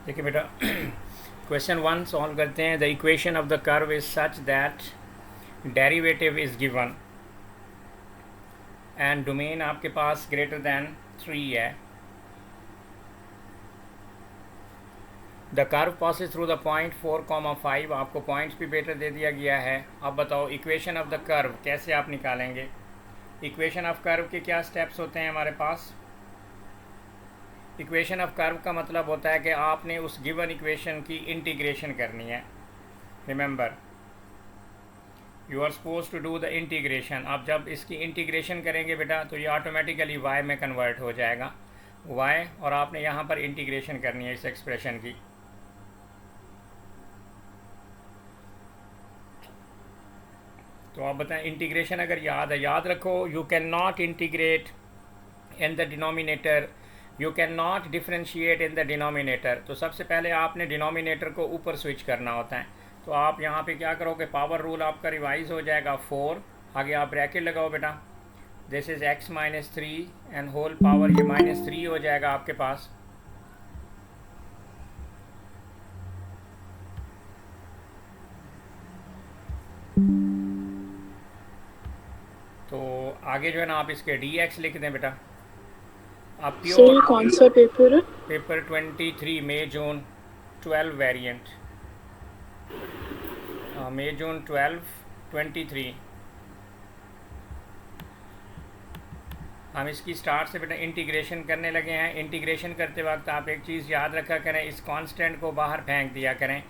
देखिए बेटा, question 1 solve करते हैं. The equation of the curve is such that derivative is given and domain आपके पास ग्रेटर दैन 3 है. The curve passes through the point 4,5. आपको points भी बेटर दे दिया गया है. अब बताओ इक्वेशन ऑफ द कर्व कैसे आप निकालेंगे. इक्वेशन ऑफ कर्व के क्या स्टेप्स होते हैं हमारे पास. इक्वेशन ऑफ कर्व का मतलब होता है कि आपने उस गिवन इक्वेशन की इंटीग्रेशन करनी है. Remember, you are suppose to do the integration. आप जब इसकी इंटीग्रेशन करेंगे बेटा तो ये ऑटोमेटिकली y में कन्वर्ट हो जाएगा y, और आपने यहाँ पर इंटीग्रेशन करनी है इस एक्सप्रेशन की. तो आप बताएं इंटीग्रेशन अगर याद है, याद रखो, you can not integrate in the denominator, you can not differentiate in the denominator. तो सबसे पहले आपने डिनोमिनेटर को ऊपर स्विच करना होता है. तो आप यहाँ पे क्या करोगे, पावर रूल आपका रिवाइज हो जाएगा 4. आगे आप ब्रैकेट लगाओ बेटा, this is x - 3 and whole power, ये -3 हो जाएगा आपके पास. तो आगे जो है ना आप इसके dx लिख दें बेटा. आप सर कौन सा पेपर है. पेपर 23 मई जून 12 वेरिएंट, मई जून 12 23. हम इसकी स्टार्ट से बेटा इंटीग्रेशन करने लगे हैं. इंटीग्रेशन करते वक्त आप एक चीज़ याद रखा करें, इस कांस्टेंट को बाहर फेंक दिया करें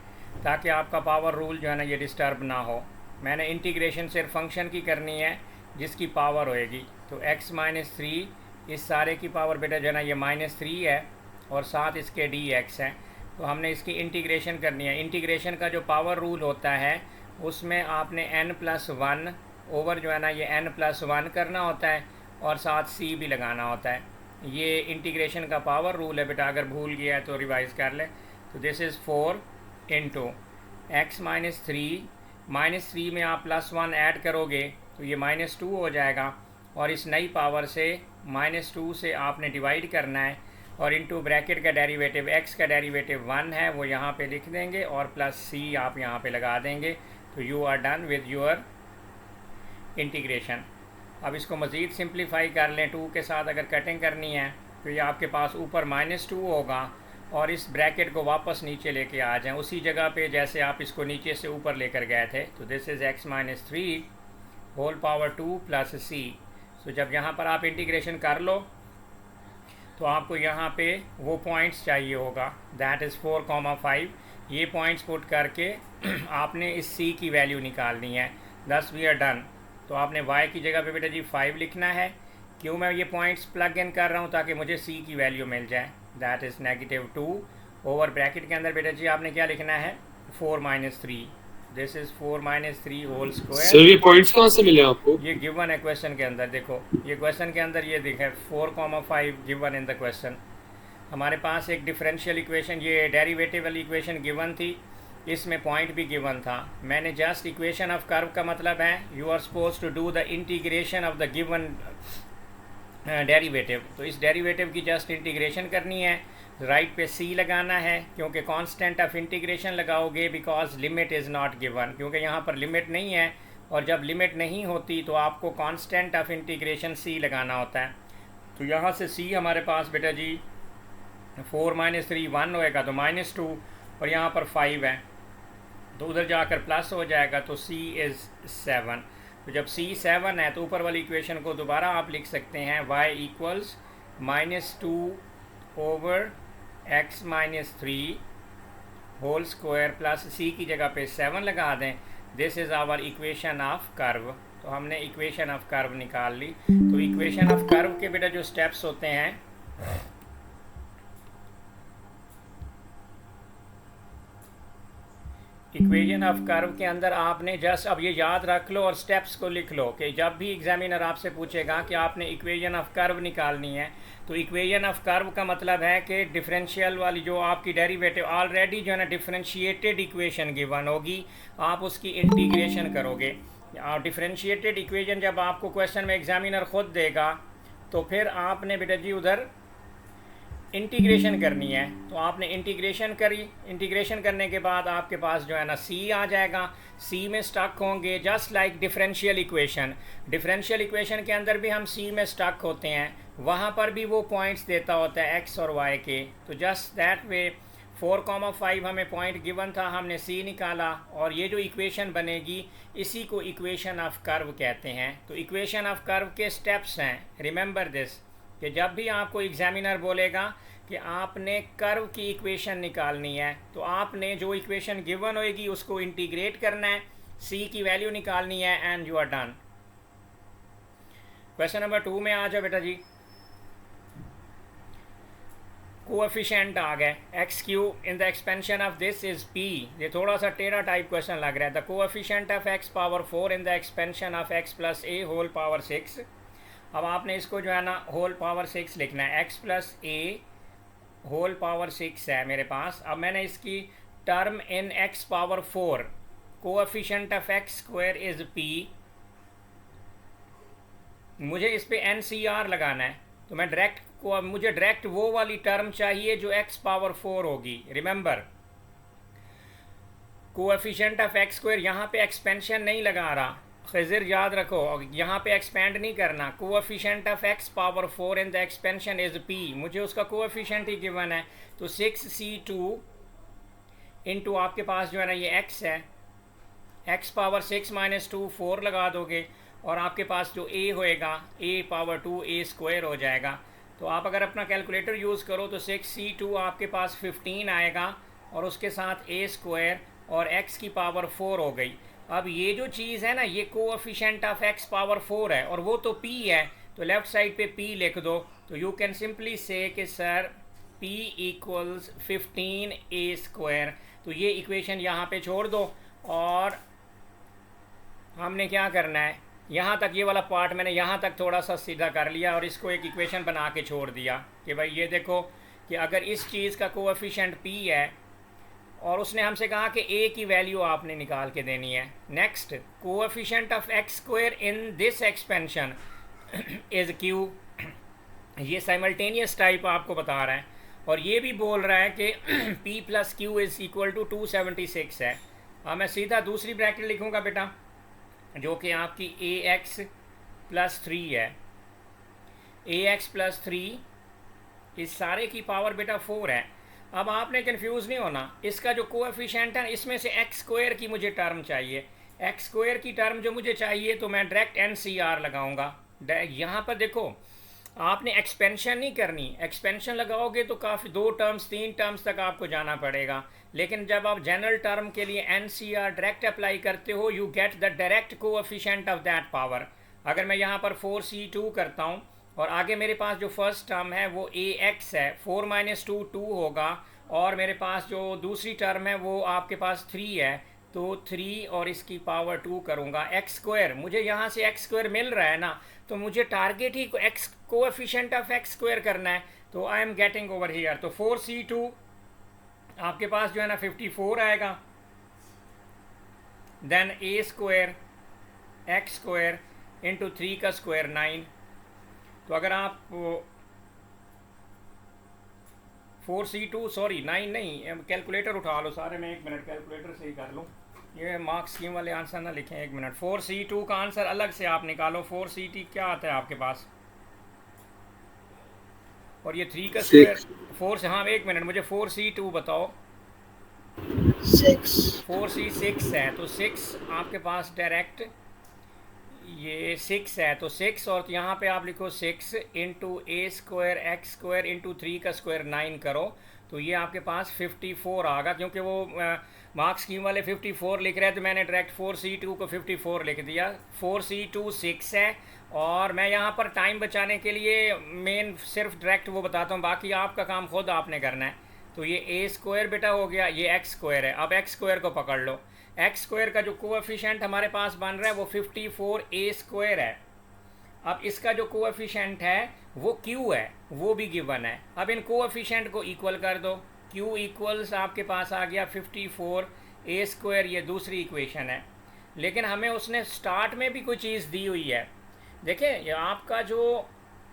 ताकि आपका पावर रूल जो है ना ये डिस्टर्ब ना हो. मैंने इंटीग्रेशन सिर्फ फंक्शन की करनी है जिसकी पावर होएगी. तो x - 3, इस सारे की पावर बेटा जो है ना ये -3 है और साथ इसके dx है. तो हमने इसकी इंटीग्रेशन करनी है. इंटीग्रेशन का जो पावर रूल होता है उसमें आपने n+1 ओवर जो है ना ये n+1 करना होता है और साथ c भी लगाना होता है. ये इंटीग्रेशन का पावर रूल है बेटा, अगर भूल गया है तो रिवाइज़ कर ले. तो दिस इज़ 4 इंटू x - 3, -3 में आप +1 ऐड करोगे तो ये -2 हो जाएगा, और इस नई पावर से -2 से आपने डिवाइड करना है, और इनटू ब्रैकेट का डेरिवेटिव, x का डेरिवेटिव 1 है वो यहाँ पे लिख देंगे और प्लस c आप यहाँ पे लगा देंगे. तो you are done with your integration. अब इसको मज़ीद सिंप्लीफाई कर लें. 2 के साथ अगर कटिंग करनी है तो ये आपके पास ऊपर -2 होगा और इस ब्रैकेट को वापस नीचे लेके आ जाएं उसी जगह पे जैसे आप इसको नीचे से ऊपर लेकर गए थे. तो this is x - 3 whole power 2 plus c. तो जब यहाँ पर आप इंटीग्रेशन कर लो तो आपको यहाँ पे वो पॉइंट्स चाहिए होगा, दैट इज़ 4,5. ये पॉइंट्स पुट करके आपने इस c की वैल्यू निकालनी है. 10 वी आर डन. तो आपने y की जगह पे बेटा जी 5 लिखना है. क्यों मैं ये पॉइंट्स प्लग इन कर रहा हूँ, ताकि मुझे c की वैल्यू मिल जाए, दैट इज़ -2 ओवर ब्रैकेट के अंदर बेटा जी आपने क्या लिखना है, 4 - 3. This is 4 - 3 whole square. Sir ये पॉइंट्स कहाँ से मिले आपको. ये गिवन है क्वेश्चन के अंदर. देखो ये क्वेश्चन के अंदर ये दिखा है 4,5 गिवन इन द क्वेश्चन. हमारे पास एक डिफरेंशियल इक्वेशन, ये डेरिवेटिव वाली इक्वेशन गिवन थी, इसमें पॉइंट भी गिवन था. मैंने जस्ट इक्वेशन ऑफ कर्व का मतलब है you are suppose to do the integration of the given derivative. तो इस डेरिवेटिव की जस्ट इंटीग्रेशन करनी है. राइट पे c लगाना है क्योंकि कांस्टेंट ऑफ इंटीग्रेशन लगाओगे because limit is not given, क्योंकि यहाँ पर लिमिट नहीं है, और जब लिमिट नहीं होती तो आपको कांस्टेंट ऑफ इंटीग्रेशन c लगाना होता है. तो यहाँ से c हमारे पास बेटा जी 4 - 3 1 होएगा तो -2, और यहाँ पर 5 है तो उधर जाकर प्लस हो जाएगा. तो c इज़ 7. तो जब c 7 है तो ऊपर वाली इक्वेशन को दोबारा आप लिख सकते हैं y equals -2 over x - 3 whole square plus c की जगह पे 7 लगा दें. This is our equation of curve. तो हमने इक्वेशन ऑफ कर्व निकाल ली. तो इक्वेशन ऑफ कर्व के बेटा जो स्टेप्स होते हैं, इक्वेशन ऑफ कर्व के अंदर आपने जस्ट अब ये याद रख लो और स्टेप्स को लिख लो कि जब भी एग्जामिनर आपसे पूछेगा कि आपने इक्वेशन ऑफ कर्व निकालनी है, तो इक्वेशन ऑफ कर्व का मतलब है कि डिफरेंशियल वाली जो आपकी डेरिवेटिव ऑलरेडी जो है ना डिफरेंशिएटेड इक्वेशन गिवन होगी, आप उसकी इंटीग्रेशन करोगे. और डिफरेंशिएटेड इक्वेशन जब आपको क्वेश्चन में एग्जामिनर ख़ुद देगा तो फिर आपने बेटा जी उधर इंटीग्रेशन करनी है तो आपने इंटीग्रेशन करी, इंटीग्रेशन करने के बाद आपके पास जो है ना सी आ जाएगा, सी में स्टक होंगे just like differential equation. Differential equation के अंदर भी हम सी में स्टक होते हैं, वहाँ पर भी वो पॉइंट्स देता होता है एक्स और वाई के। तो जस्ट दैट वे 4,5 हमें पॉइंट गिवन था, हमने सी निकाला और ये जो इक्वेशन बनेगी इसी को इक्वेशन ऑफ कर्व कहते हैं। तो इक्वेशन ऑफ कर्व के स्टेप्स हैं, रिमेंबर दिस, कि जब भी आपको एग्जामिनर बोलेगा कि आपने कर्व की इक्वेशन निकालनी है तो आपने जो इक्वेशन गिवन होएगी उसको इंटीग्रेट करना है, सी की वैल्यू निकालनी है and you are done. Question number 2 में आ जाओ बेटा जी। कोएफिशिएंट आ गए, x q in the expansion of this is p. ये थोड़ा सा टेढ़ा टाइप क्वेश्चन लग रहा है। The coefficient of x power 4 in the expansion of x plus a whole power 6। अब आपने इसको जो है ना होल पावर 6 लिखना है, x plus a whole power 6 है मेरे पास। अब मैंने इसकी term in x power 4, coefficient of x square is P, मुझे इस पे एन सी आर लगाना है तो मैं मुझे डायरेक्ट वो वाली टर्म चाहिए जो एक्स पावर 4 होगी। Remember coefficient of x square, यहाँ पे एक्सपेंशन नहीं लगा रहा, खिज़र याद रखो, यहाँ पे एक्सपेंड नहीं करना। Coefficient of x power 4 in the expansion is P, मुझे उसका कोएफिशिएंट ही गिवन है। तो 6c2 इंटू आपके पास जो है ना ये x है, x पावर 6 माइनस 2 4 लगा दोगे और आपके पास जो a होएगा a पावर 2 a स्क्वायर हो जाएगा। तो आप अगर अपना कैलकुलेटर यूज़ करो तो 6c2 आपके पास 15 आएगा और उसके साथ a स्क्वायर और x की पावर 4 हो गई। अब ये जो चीज़ है ना ये कोएफिशिएंट ऑफ x पावर 4 है और वो तो p है, तो लेफ़्ट साइड पे p लिख दो। तो यू कैन सिंपली से कि sir p equals 15a square. तो ये इक्वेशन यहाँ पे छोड़ दो और हमने क्या करना है, यहाँ तक ये वाला पार्ट मैंने यहाँ तक थोड़ा सा सीधा कर लिया और इसको एक इक्वेशन बना के छोड़ दिया कि भाई ये देखो कि अगर इस चीज़ का कोएफिशिएंट p है और उसने हमसे कहा कि a की वैल्यू आपने निकाल के देनी है। Next, coefficient of x square in this expansion is q, ये साइमल्टेनियस टाइप आपको बता रहा है और ये भी बोल रहा है कि p plus q is equal to 276 है। अब मैं सीधा दूसरी ब्रैकेट लिखूँगा बेटा जो कि आपकी ax प्लस 3 है। ax प्लस 3 इस सारे की पावर बेटा 4 है। अब आपने कंफ्यूज नहीं होना, इसका जो कोएफिशिएंट है इसमें से एक्स स्क्वायर की मुझे टर्म चाहिए। एक्स स्क्वायर की टर्म जो मुझे चाहिए तो मैं डायरेक्ट एन सी आर लगाऊंगा। यहाँ पर देखो आपने एक्सपेंशन नहीं करनी, एक्सपेंशन लगाओगे तो काफ़ी 2 टर्म्स 3 टर्म्स तक आपको जाना पड़ेगा, लेकिन जब आप जनरल टर्म के लिए n C r direct apply करते हो you get the direct coefficient of that power. अगर मैं यहाँ पर 4c2 करता हूँ और आगे मेरे पास जो फर्स्ट टर्म है वो ax है, 4 माइनस 2 2 होगा और मेरे पास जो दूसरी टर्म है वो आपके पास 3 है, तो 3 और इसकी पावर 2 करूँगा एक्स स्क्वायर। मुझे यहाँ से एक्स स्क्वायर मिल रहा है ना, तो मुझे टारगेट ही x coefficient of x square करना है, तो I am getting over here. तो 4c2 आपके पास जो है ना 54 आएगा, then a square x square into 3 का स्क्वायर 9। तो अगर आप 4c2 सॉरी 9 नहीं, कैलकुलेटर उठा लो सारे, मैं 1 मिनट कैलकुलेटर से ही कर लूँ, ये मार्क स्कीम वाले आंसर ना लिखें। 1 मिनट, 4c2 का आंसर अलग से आप निकालो। 4ct क्या आता है आपके पास और ये 3 का स्क्वायर 4 से, हाँ 1 मिनट, मुझे 4c2 बताओ। 4c6 है तो 6 आपके पास डायरेक्ट ये 6 है, तो 6 और यहाँ पे आप लिखो 6 into a square x square into 3 का स्क्वायर 9 करो, तो ये आपके पास 54 आएगा। क्योंकि वो मार्क स्कीम वाले 54 लिख रहे हैं तो मैंने डायरेक्ट 4c2 को 54 लिख दिया। 4c2 6 है और मैं यहाँ पर टाइम बचाने के लिए मेन सिर्फ डायरेक्ट वो बताता हूँ, बाकी आपका काम खुद आपने करना है। तो ये a स्क्वायर बेटा हो गया, ये एक्स स्क्वायर है। अब एक्स स्क्वायर को पकड़ लो, एक्स स्क्वायर का जो कोएफिशिएंट हमारे पास बन रहा है वो 54a स्क्वायर है। अब इसका जो कोएफिशिएंट है वो q है, वो भी गिवन है। अब इन कोएफिशिएंट को इक्वल कर दो, q इक्वल्स आपके पास आ गया 54a स्क्वायर, ये दूसरी इक्वेशन है। लेकिन हमें उसने स्टार्ट में भी कोई चीज़ दी हुई है। देखें ये आपका जो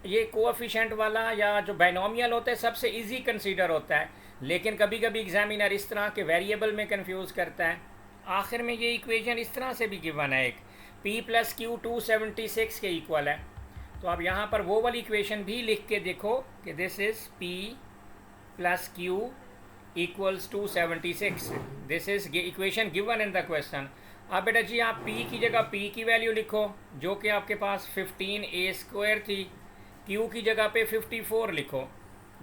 ये कोएफिशिएंट वाला या जो बाइनोमियल होता है सबसे इजी कंसीडर होता है, लेकिन कभी कभी एग्जामिनर इस तरह के वेरिएबल में कंफ्यूज करता है। आखिर में ये इक्वेशन इस तरह से भी गिवन है, एक p प्लस क्यू 276 के इक्वल है। तो अब यहाँ पर वो वाली इक्वेशन भी लिख के देखो कि this is p plus Q equals 276। This is equation given in the question. अब बेटा जी आप p की जगह p की वैल्यू लिखो जो कि आपके पास 15a² थी, q की जगह पे 54 लिखो।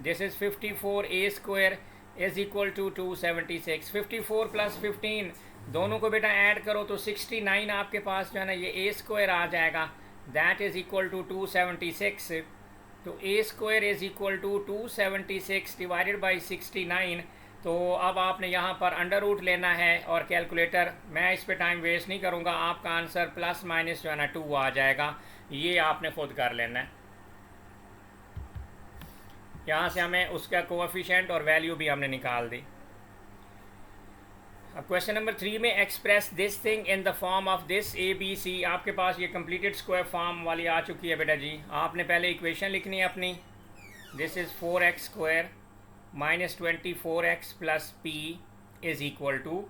This is 54a² is equal to 276। 54 plus 15 दोनों को बेटा ऐड करो तो 69 आपके पास जो है ना ये a² आ जाएगा, दैट इज़ इक्वल टू 276। तो a² is equal to 276 divided by 69। तो अब आपने यहाँ पर अंडर रूट लेना है और कैलकुलेटर, मैं इस पे टाइम वेस्ट नहीं करूँगा, आपका आंसर प्लस माइनस जो है ना 2 आ जाएगा। ये आपने खुद कर लेना है। यहाँ से हमें उसका कोएफिशिएंट और वैल्यू भी हमने निकाल दी। अब क्वेश्चन नंबर 3 में express this thing in the form of this ABC। आपके पास ये कंप्लीटेड स्क्वायर फॉर्म वाली आ चुकी है बेटा जी। आपने पहले इक्वेशन लिखनी है अपनी, this is 4x² minus 24x plus p is equal to,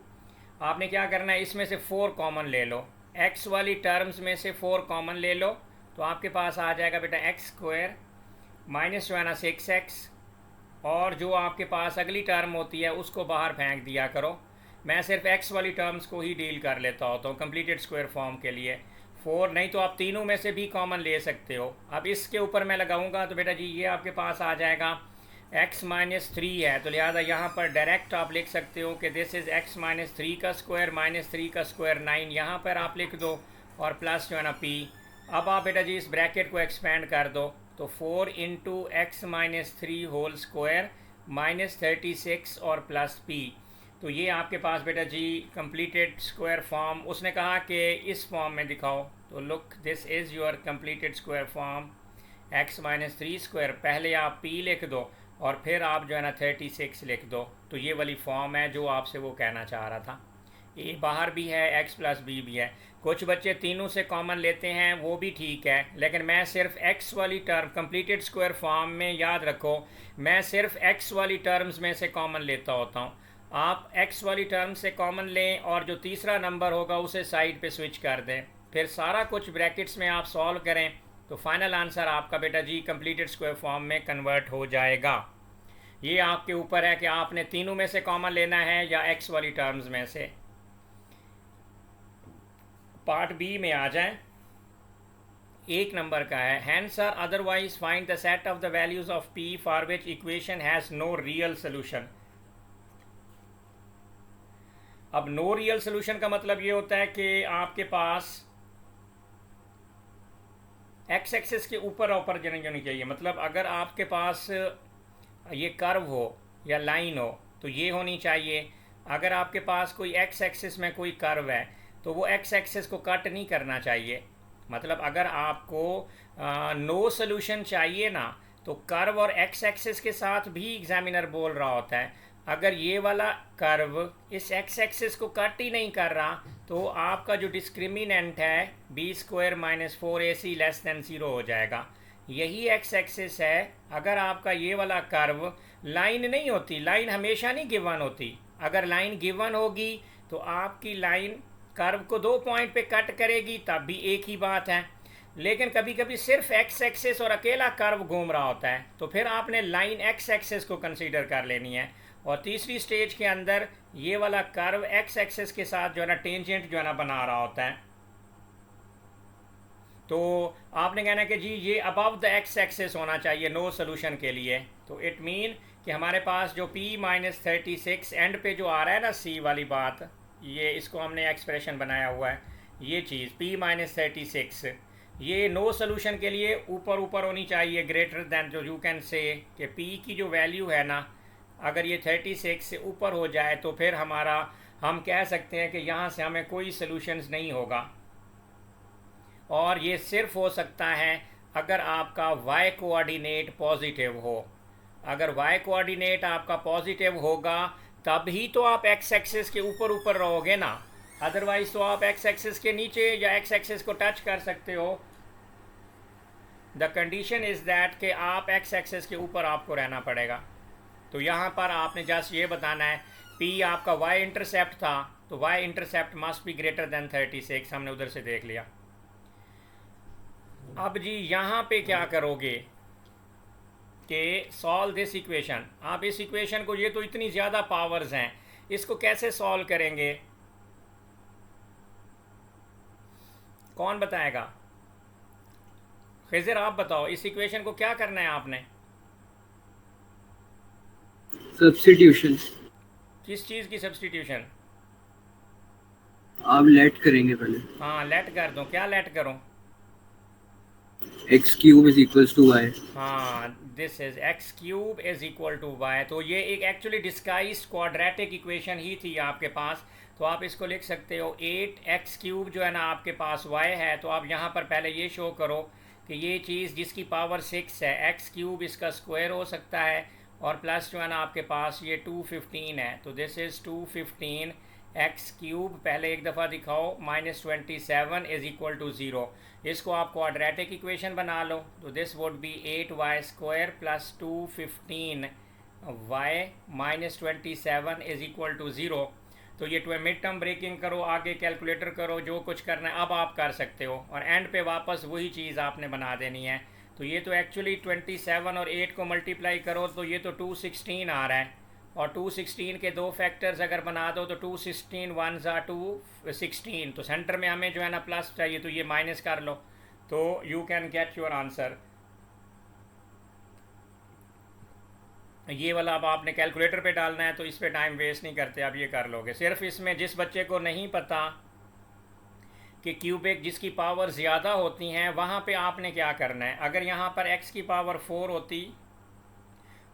आपने क्या करना है इसमें से 4 कॉमन ले लो, x वाली टर्म्स में से 4 कॉमन ले लो तो आपके पास आ जाएगा बेटा x² माइनस जो है ना 6x, और जो आपके पास अगली टर्म होती है उसको बाहर फेंक दिया करो। मैं सिर्फ x वाली टर्म्स को ही डील कर लेता होता हूँ कंप्लीटेड स्क्वायर फॉर्म के लिए। 4 नहीं तो आप तीनों में से भी कॉमन ले सकते हो। अब इसके ऊपर मैं लगाऊंगा तो बेटा जी ये आपके पास आ जाएगा x माइनस 3 है, तो लिहाजा यहाँ पर डायरेक्ट आप लिख सकते हो कि दिस इज़ x माइनस 3 का स्क्वायर माइनस 3 का स्क्वायर 9, यहाँ पर आप लिख दो और प्लस जो है ना p। अब आप बेटा जी इस ब्रैकेट को एक्सपेंड कर दो तो 4 into x minus 3 whole square minus 36 और प्लस p। तो ये आपके पास बेटा जी कंप्लीटेड स्क्वायर फॉर्म, उसने कहा कि इस फॉर्म में दिखाओ, तो look this is your completed square form x minus 3 square, पहले आप p लिख दो और फिर आप जो है ना 36 लिख दो। तो ये वाली फॉर्म है जो आपसे वो कहना चाह रहा था। ए बाहर भी है, x प्लस बी भी है। कुछ बच्चे तीनों से कॉमन लेते हैं, वो भी ठीक है, लेकिन मैं सिर्फ x वाली टर्म कंप्लीटेड स्क्वायर फॉर्म में, याद रखो मैं सिर्फ x वाली टर्म्स में से कॉमन लेता होता हूँ। आप x वाली टर्म से कॉमन लें और जो तीसरा नंबर होगा उसे साइड पे स्विच कर दें, फिर सारा कुछ ब्रैकेट्स में आप सॉल्व करें तो फाइनल आंसर आपका बेटा जी कंप्लीटेड स्क्वायर फॉर्म में कन्वर्ट हो जाएगा। ये आपके ऊपर है कि आपने तीनों में से कॉमन लेना है या x वाली टर्म्स में से। पार्ट बी में आ जाएं। 1 नंबर का है, hence or otherwise find the set of the values of p for which equation has no real solution. अब नो रियल सोल्यूशन का मतलब ये होता है कि आपके पास एक्स एक्सिस के ऊपर ऊपर होनी चाहिए। मतलब अगर आपके पास ये कर्व हो या लाइन हो तो ये होनी चाहिए। अगर आपके पास कोई एक्स एक्सिस में कोई कर्व है तो वो एक्स एक्सिस को कट नहीं करना चाहिए। मतलब अगर आपको नो सोल्यूशन चाहिए ना तो कर्व और एक्स एक्सिस के साथ भी एग्जामिनर बोल रहा होता है अगर ये वाला कर्व इस एक्स एक्सिस को कट ही नहीं कर रहा तो आपका जो डिस्क्रिमिनेंट है b² minus 4ac less than 0 हो जाएगा। यही एक्स एक्सिस है। अगर आपका ये वाला कर्व लाइन नहीं होती, लाइन हमेशा नहीं गिवन होती, अगर लाइन गिवन होगी तो आपकी लाइन कर्व को 2 पॉइंट पे कट करेगी तब भी एक ही बात है। लेकिन कभी कभी सिर्फ एक्स एक्सिस और अकेला कर्व घूम रहा होता है तो फिर आपने लाइन एक्स एक्सिस को कंसीडर कर लेनी है। और तीसरी स्टेज के अंदर ये वाला कर्व एक्स एक्सिस के साथ जो है ना टेंजेंट जो है ना बना रहा होता है। तो आपने कहना है कि जी ये अबव द एक्स एक्सिस होना चाहिए नो सोल्यूशन के लिए। तो इट मीन कि हमारे पास जो p-36 एंड पे जो आ रहा है ना c वाली बात, ये इसको हमने एक्सप्रेशन बनाया हुआ है, ये चीज़ p-36 ये नो सोल्यूशन के लिए ऊपर ऊपर होनी चाहिए, ग्रेटर दैन, जो यू कैन से कि p की जो वैल्यू है ना अगर ये 36 से ऊपर हो जाए तो फिर हम कह सकते हैं कि यहाँ से हमें कोई सोल्यूशंस नहीं होगा। और ये सिर्फ हो सकता है अगर आपका y कोऑर्डिनेट पॉजिटिव हो। अगर y कोऑर्डिनेट आपका पॉजिटिव होगा तब ही तो आप x एक्सिस के ऊपर ऊपर रहोगे ना, अदरवाइज तो आप x एक्सिस के नीचे या x एक्सिस को टच कर सकते हो। द कंडीशन इज़ दैट कि आप एक्स एक्सेस के ऊपर आपको रहना पड़ेगा। तो यहाँ पर आपने जस्ट ये बताना है पी आपका वाई इंटरसेप्ट था, तो y intercept must be greater than 36, हमने उधर से देख लिया। अब जी यहाँ पे क्या करोगे कि सॉल्व दिस इक्वेशन। आप इस इक्वेशन को, ये तो इतनी ज़्यादा पावर्स हैं, इसको कैसे सॉल्व करेंगे, कौन बताएगा? खिज़र आप बताओ, इस इक्वेशन को क्या करना है आपने? सब्स्टिट्यूशन। किस चीज़ की सब्स्टिट्यूशन? आप लेट करेंगे पहले। हाँ लेट कर दो, क्या लेट करूँ? X cube is equals to Y. हाँ, this is X cube is equal to Y. तो ये एक एक्चुअली डिस्गाइज्ड क्वाड्रेटिक इक्वेशन ही थी आपके पास। तो आप इसको लिख सकते हो 8x क्यूब जो है ना आपके पास y है। तो आप यहाँ पर पहले ये शो करो कि ये चीज़ जिसकी पावर 6 है, एक्स क्यूब इसका स्क्वायर हो सकता है, और प्लस जो है ना आपके पास ये 215 है। तो दिस इज़ 215 एक्स क्यूब, पहले एक दफ़ा दिखाओ, -27 इज़ इक्वल टू 0। इसको आप क्वाड्रेटिक इक्वेशन बना लो। तो this would be 8y square plus 215 y -27 is equal to 0। तो ये मिड टर्म ब्रेकिंग करो, आगे कैलकुलेटर करो, जो कुछ करना है अब आप कर सकते हो, और एंड पे वापस वही चीज़ आपने बना देनी है। तो ये तो एक्चुअली 27 और 8 को मल्टीप्लाई करो तो ये तो 216 आ रहा है, और 216 के दो फैक्टर्स अगर बना दो तो 216 1 ज़ा 216, तो सेंटर में हमें जो है ना प्लस चाहिए, तो ये माइनस कर लो, तो you can get your answer. ये वाला अब आपने कैलकुलेटर पे डालना है, तो इस पे टाइम वेस्ट नहीं करते, आप ये कर लोगे। सिर्फ इसमें जिस बच्चे को नहीं पता कि क्यूबिक जिसकी पावर ज़्यादा होती हैं, वहाँ पे आपने क्या करना है, अगर यहाँ पर x की पावर 4 होती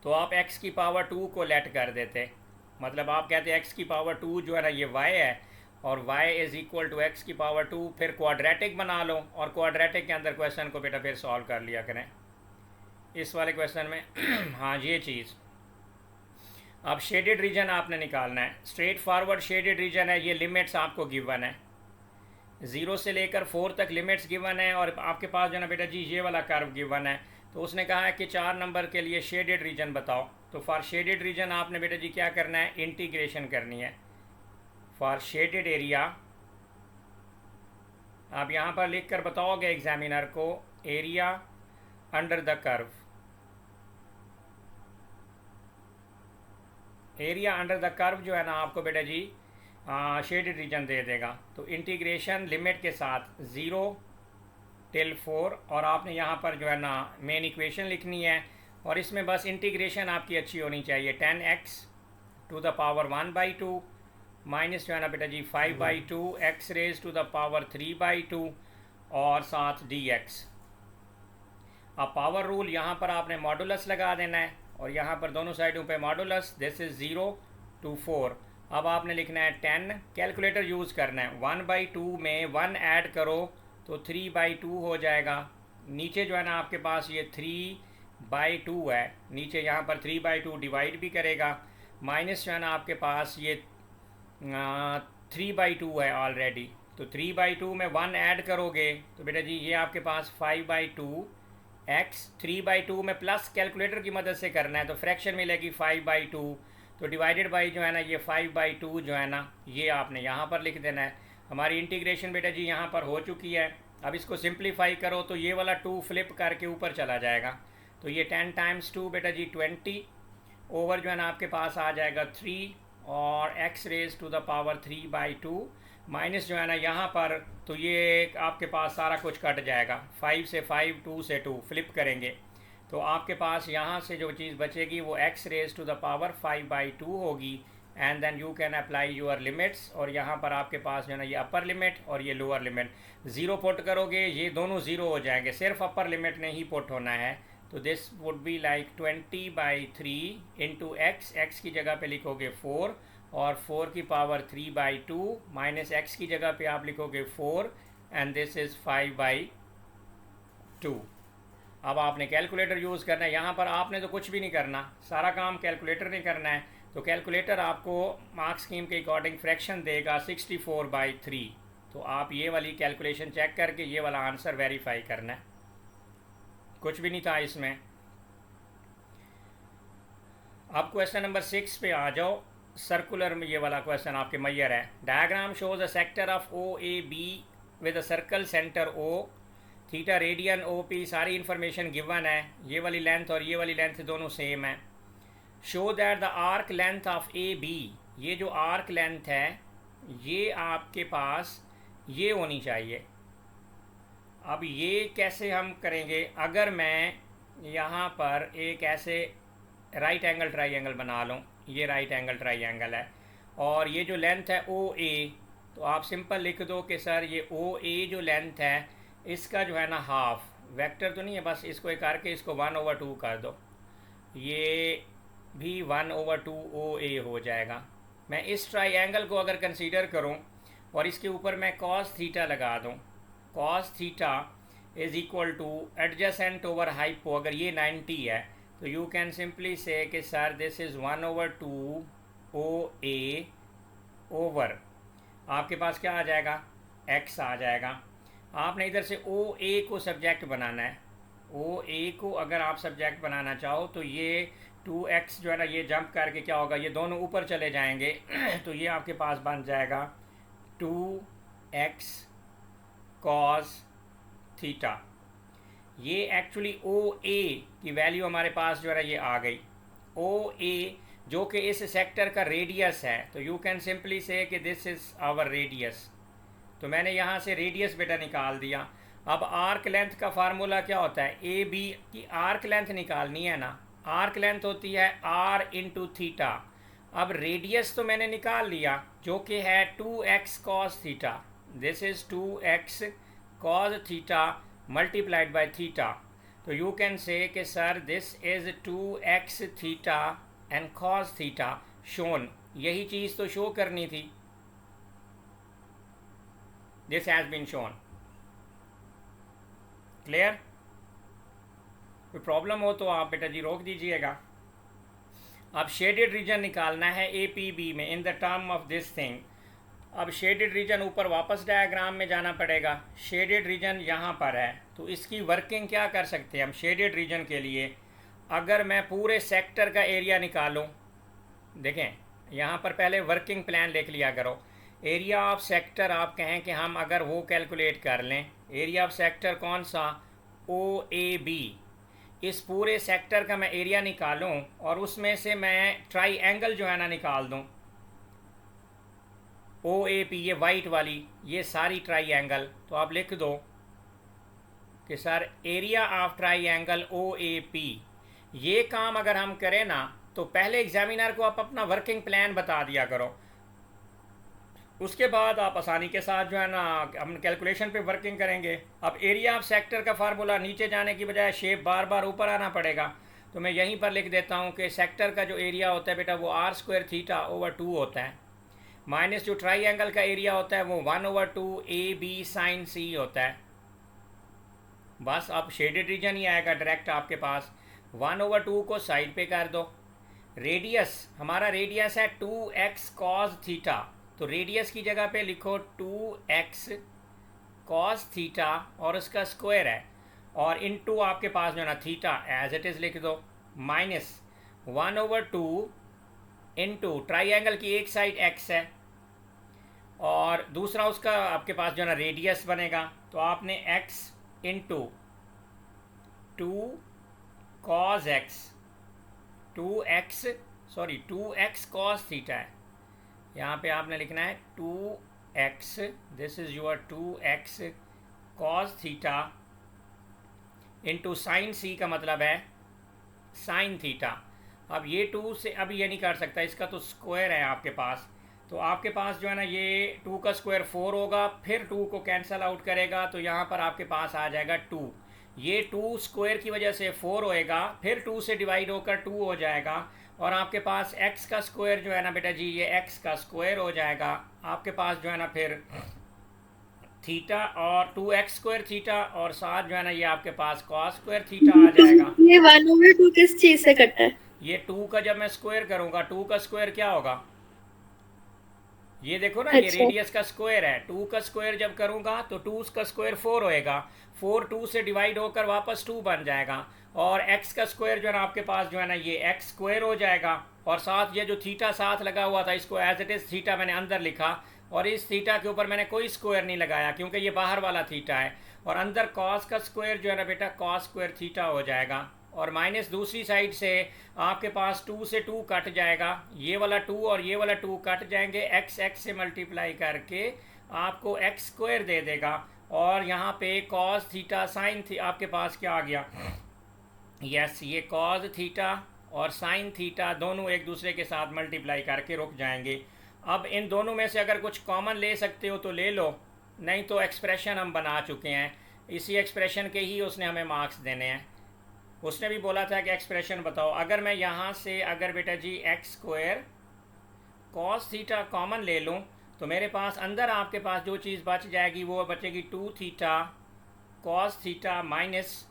तो आप x की पावर 2 को लेट कर देते। मतलब आप कहते x की पावर 2 जो है ना ये y है, और y is equal to x की पावर 2, फिर क्वाड्रेटिक बना लो, और क्वाड्रेटिक के अंदर क्वेश्चन को बेटा फिर सॉल्व कर लिया करें इस वाले क्वेश्चन में। हाँ ये चीज़। अब शेडेड रीजन आपने निकालना है, स्ट्रेट फॉरवर्ड शेडेड रीजन है, ये लिमिट्स आपको गिवन है, 0 से लेकर 4 तक लिमिट्स गिवन है, और आपके पास जो है ना बेटा जी ये वाला कर्व गिवन है। तो उसने कहा है कि 4 नंबर के लिए शेडेड रीजन बताओ। तो फॉर शेडेड रीजन आपने बेटा जी क्या करना है, इंटीग्रेशन करनी है। फॉर शेडेड एरिया आप यहाँ पर लिख कर बताओगे एग्जामिनर को, area under the curve, area under the curve जो है ना आपको बेटा जी शेडेड रीजन दे देगा। तो इंटीग्रेशन लिमिट के साथ 0 टिल 4, और आपने यहाँ पर जो है ना मेन इक्वेशन लिखनी है, और इसमें बस इंटीग्रेशन आपकी अच्छी होनी चाहिए। 10x to the power 1/2 minus जो है ना बेटा जी 5/2 x raise to the power 3/2 और साथ dx। अब पावर रूल यहाँ पर आपने मॉडुलस लगा देना है, और यहाँ पर दोनों साइडों पे मॉडुलस, दिस इज़ 0 to 4। अब आपने लिखना है 10, कैलकुलेटर यूज़ करना है, 1/2 में 1 ऐड करो तो 3/2 हो जाएगा। नीचे जो है ना आपके पास ये 3/2 है, नीचे यहाँ पर 3/2 डिवाइड भी करेगा, माइनस जो है ना आपके पास ये 3/2 है ऑलरेडी। तो 3/2 में 1 ऐड करोगे तो बेटा जी ये आपके पास 5/2 x, 3/2 में प्लस कैलकुलेटर की मदद से करना है, तो फ्रैक्शन मिलेगी 5/2, तो डिवाइडेड बाई जो है ना ये 5/2 जो है ना ये आपने यहाँ पर लिख देना है। हमारी इंटीग्रेशन बेटा जी यहाँ पर हो चुकी है। अब इसको सिंप्लीफाई करो तो ये वाला 2 फ्लिप करके ऊपर चला जाएगा, तो ये 10 टाइम्स 2 बेटा जी 20 ओवर जो है ना आपके पास आ जाएगा 3, और x raise to the power 3/2 minus जो है ना यहाँ पर, तो ये आपके पास सारा कुछ कट जाएगा, 5 से 5, 2 से 2 फ्लिप करेंगे, तो आपके पास यहाँ से जो चीज़ बचेगी वो x raise to the power 5/2 होगी। And then you can apply your limits, और यहाँ पर आपके पास जो है ना ये अपर लिमिट और ये लोअर लिमिट, 0 पुट करोगे ये दोनों 0 हो जाएंगे, सिर्फ अपर लिमिट ने ही पुट होना है। तो this would be like 20/3 into x की जगह पे लिखोगे 4, और 4 की पावर 3/2 माइनस x की जगह पे आप लिखोगे 4, एंड दिस इज़ 5/2। अब आपने कैलकुलेटर यूज़ करना है, यहाँ पर आपने तो कुछ भी नहीं करना, सारा काम कैलकुलेटर ने करना है। तो कैलकुलेटर आपको मार्क्स स्कीम के अकॉर्डिंग फ्रैक्शन देगा 64/3। तो आप ये वाली कैलकुलेशन चेक करके ये वाला आंसर वेरीफाई करना है। कुछ भी नहीं था इसमें। अब क्वेश्चन नंबर 6 पे आ जाओ। सर्कुलर में ये वाला क्वेश्चन आपके मैयर है। Diagram shows a sector of O A B with a circle centre O, theta radian O P, सारी इन्फॉर्मेशन गिवन है। ये वाली लेंथ और ये वाली लेंथ दोनों सेम है। Show that the arc length of A B, ये जो आर्क लेंथ है ये आपके पास ये होनी चाहिए। अब ये कैसे हम करेंगे? अगर मैं यहाँ पर एक ऐसे राइट एंगल ट्राइंगल बना लूँ, ये राइट एंगल ट्राइंगल है और ये जो लेंथ है ओ ए, तो आप सिंपल लिख दो कि सर ये ओ ए जो लेंथ है इसका जो है ना हाफ, वेक्टर तो नहीं है, बस इसको एक करके इसको 1/2 कर दो, ये भी 1/2 ओ ए हो जाएगा। मैं इस ट्राइंगल को अगर कंसीडर करूं और इसके ऊपर मैं cos थीटा लगा दूं, cos theta is equal two adjacent over hypo, अगर ये 90 है तो यू कैन सिंपली से कि sir this is 1/2 O A over, आपके पास क्या आ जाएगा? x आ जाएगा। आपने इधर से ओ ए को सब्जेक्ट बनाना है। ओ ए को अगर आप सब्जेक्ट बनाना चाहो तो ये 2x जो है ना, ये जंप करके क्या होगा, ये दोनों ऊपर चले जाएंगे तो ये आपके पास बन जाएगा 2x cos थीटा। ये एक्चुअली ओ ए की वैल्यू हमारे पास जो है ना ये आ गई। ओ ए जो कि इस सेक्टर का रेडियस है, तो यू कैन सिंपली से कि दिस इज़ आवर रेडियस। तो मैंने यहाँ से रेडियस बेटा निकाल दिया। अब आर्क लेंथ का फार्मूला क्या होता है? ए बी की आर्क लेंथ निकालनी है ना, आर्क लेंथ होती है r इंटू थीटा। अब रेडियस तो मैंने निकाल लिया जो कि है 2x cos theta, this is 2x cos theta multiplied by theta. तो यू कैन से कि sir this is 2x theta and cos theta shown, यही चीज़ तो शो करनी थी। This has been shown. Clear? कोई प्रॉब्लम हो तो आप बेटा जी रोक दीजिएगा। अब शेडेड रीजन निकालना है ए पी बी में in the term of this thing. अब शेडेड रीजन ऊपर वापस डायग्राम में जाना पड़ेगा। शेडेड रीजन यहाँ पर है तो इसकी वर्किंग क्या कर सकते हैं हम शेडेड रीजन के लिए? अगर मैं पूरे सेक्टर का एरिया निकालूं, देखें यहाँ पर पहले वर्किंग प्लान लिख लिया करो। एरिया ऑफ सेक्टर आप कहें कि हम अगर वो कैलकुलेट कर लें, एरिया ऑफ सेक्टर कौन सा? ओ ए बी। इस पूरे सेक्टर का मैं एरिया निकालूं और उसमें से मैं ट्राइंगल जो है ना निकाल दूं, ओ ए पी, ये वाइट वाली ये सारी ट्राइंगल, तो आप लिख दो कि sir area of triangle O A P. ये काम अगर हम करें ना तो पहले एग्जामिनर को आप अपना वर्किंग प्लान बता दिया करो, उसके बाद आप आसानी के साथ जो है ना हम कैलकुलेशन पे वर्किंग करेंगे। अब एरिया ऑफ सेक्टर का फार्मूला नीचे जाने की बजाय शेप बार बार ऊपर आना पड़ेगा, तो मैं यहीं पर लिख देता हूँ कि सेक्टर का जो एरिया होता है बेटा वो r² थीटा ओवर 2 होता है, माइनस जो ट्राइंगल का एरिया होता है वो 1/2 ए बी साइन सी होता है। बस अब शेडेड रीजन ही आएगा डायरेक्ट आपके पास। 1/2 को साइड पे कर दो। रेडियस, हमारा रेडियस है 2x cos थीटा, तो रेडियस की जगह पे लिखो 2x cos थीटा और उसका स्क्वायर है, और इनटू आपके पास जो ना थीटा एज इट इज़ लिख दो, माइनस 1/2 इनटू ट्राइंगल की एक साइड x है और दूसरा उसका आपके पास जो ना रेडियस बनेगा, तो आपने x into 2 cos x, 2x cos theta है, यहाँ पे आपने लिखना है 2x, this is your 2x cos theta into sine C का मतलब है साइन थीटा। अब ये 2 से अब ये नहीं कर सकता, इसका तो स्क्वायर है आपके पास, तो आपके पास जो है ना ये 2 का स्क्वायर 4 होगा, फिर 2 को कैंसिल आउट करेगा तो यहाँ पर आपके पास आ जाएगा 2। ये 2 स्क्वायर की वजह से 4 होएगा, फिर 2 से डिवाइड होकर 2 हो जाएगा, और आपके पास x का स्क्वायर जो है ना बेटा जी ये x का स्क्वायर हो जाएगा। आपके पास जो है ना फिर थीटा और 2x² थीटा और साथ जो है ना ये आपके पास cos² थीटा आ जाएगा। ये 1/2 किस चीज से कटता है? ये 2 का जब मैं स्क्वायर करूँगा, 2 का स्क्वायर क्या होगा? ये देखो ना, ये अच्छा रेडियस का स्क्वायर है। 2 का स्क्वायर जब करूँगा तो 2 का स्क्वायर 4 होएगा, 4 2 से डिवाइड होकर वापस 2 बन जाएगा। और x का स्क्वायर जो है ना आपके पास जो है ना ये x स्क्वायर हो जाएगा। और साथ ये जो थीटा साथ लगा हुआ था इसको एज इट इज़ थीटा मैंने अंदर लिखा, और इस थीटा के ऊपर मैंने कोई स्क्वायर नहीं लगाया क्योंकि ये बाहर वाला थीटा है। और अंदर cos का स्क्वायर जो है ना बेटा cos स्क्वायर थीटा हो जाएगा। और माइनस दूसरी साइड से आपके पास 2 से 2 कट जाएगा, ये वाला 2 और ये वाला 2 कट जाएंगे, x x से मल्टीप्लाई करके आपको x स्क्वायर दे देगा। और यहाँ पे cos थीटा साइन थी आपके पास क्या आ गया, यस ये cos थीटा और साइन थीटा दोनों एक दूसरे के साथ मल्टीप्लाई करके रुक जाएंगे। अब इन दोनों में से अगर कुछ कॉमन ले सकते हो तो ले लो, नहीं तो एक्सप्रेशन हम बना चुके हैं, इसी एक्सप्रेशन के ही उसने हमें मार्क्स देने हैं। उसने भी बोला था कि एक्सप्रेशन बताओ। अगर मैं यहाँ से अगर बेटा जी X square cos theta common ले लूँ तो मेरे पास अंदर आपके पास जो चीज़ बच जाएगी वो बचेगी 2 theta cos theta minus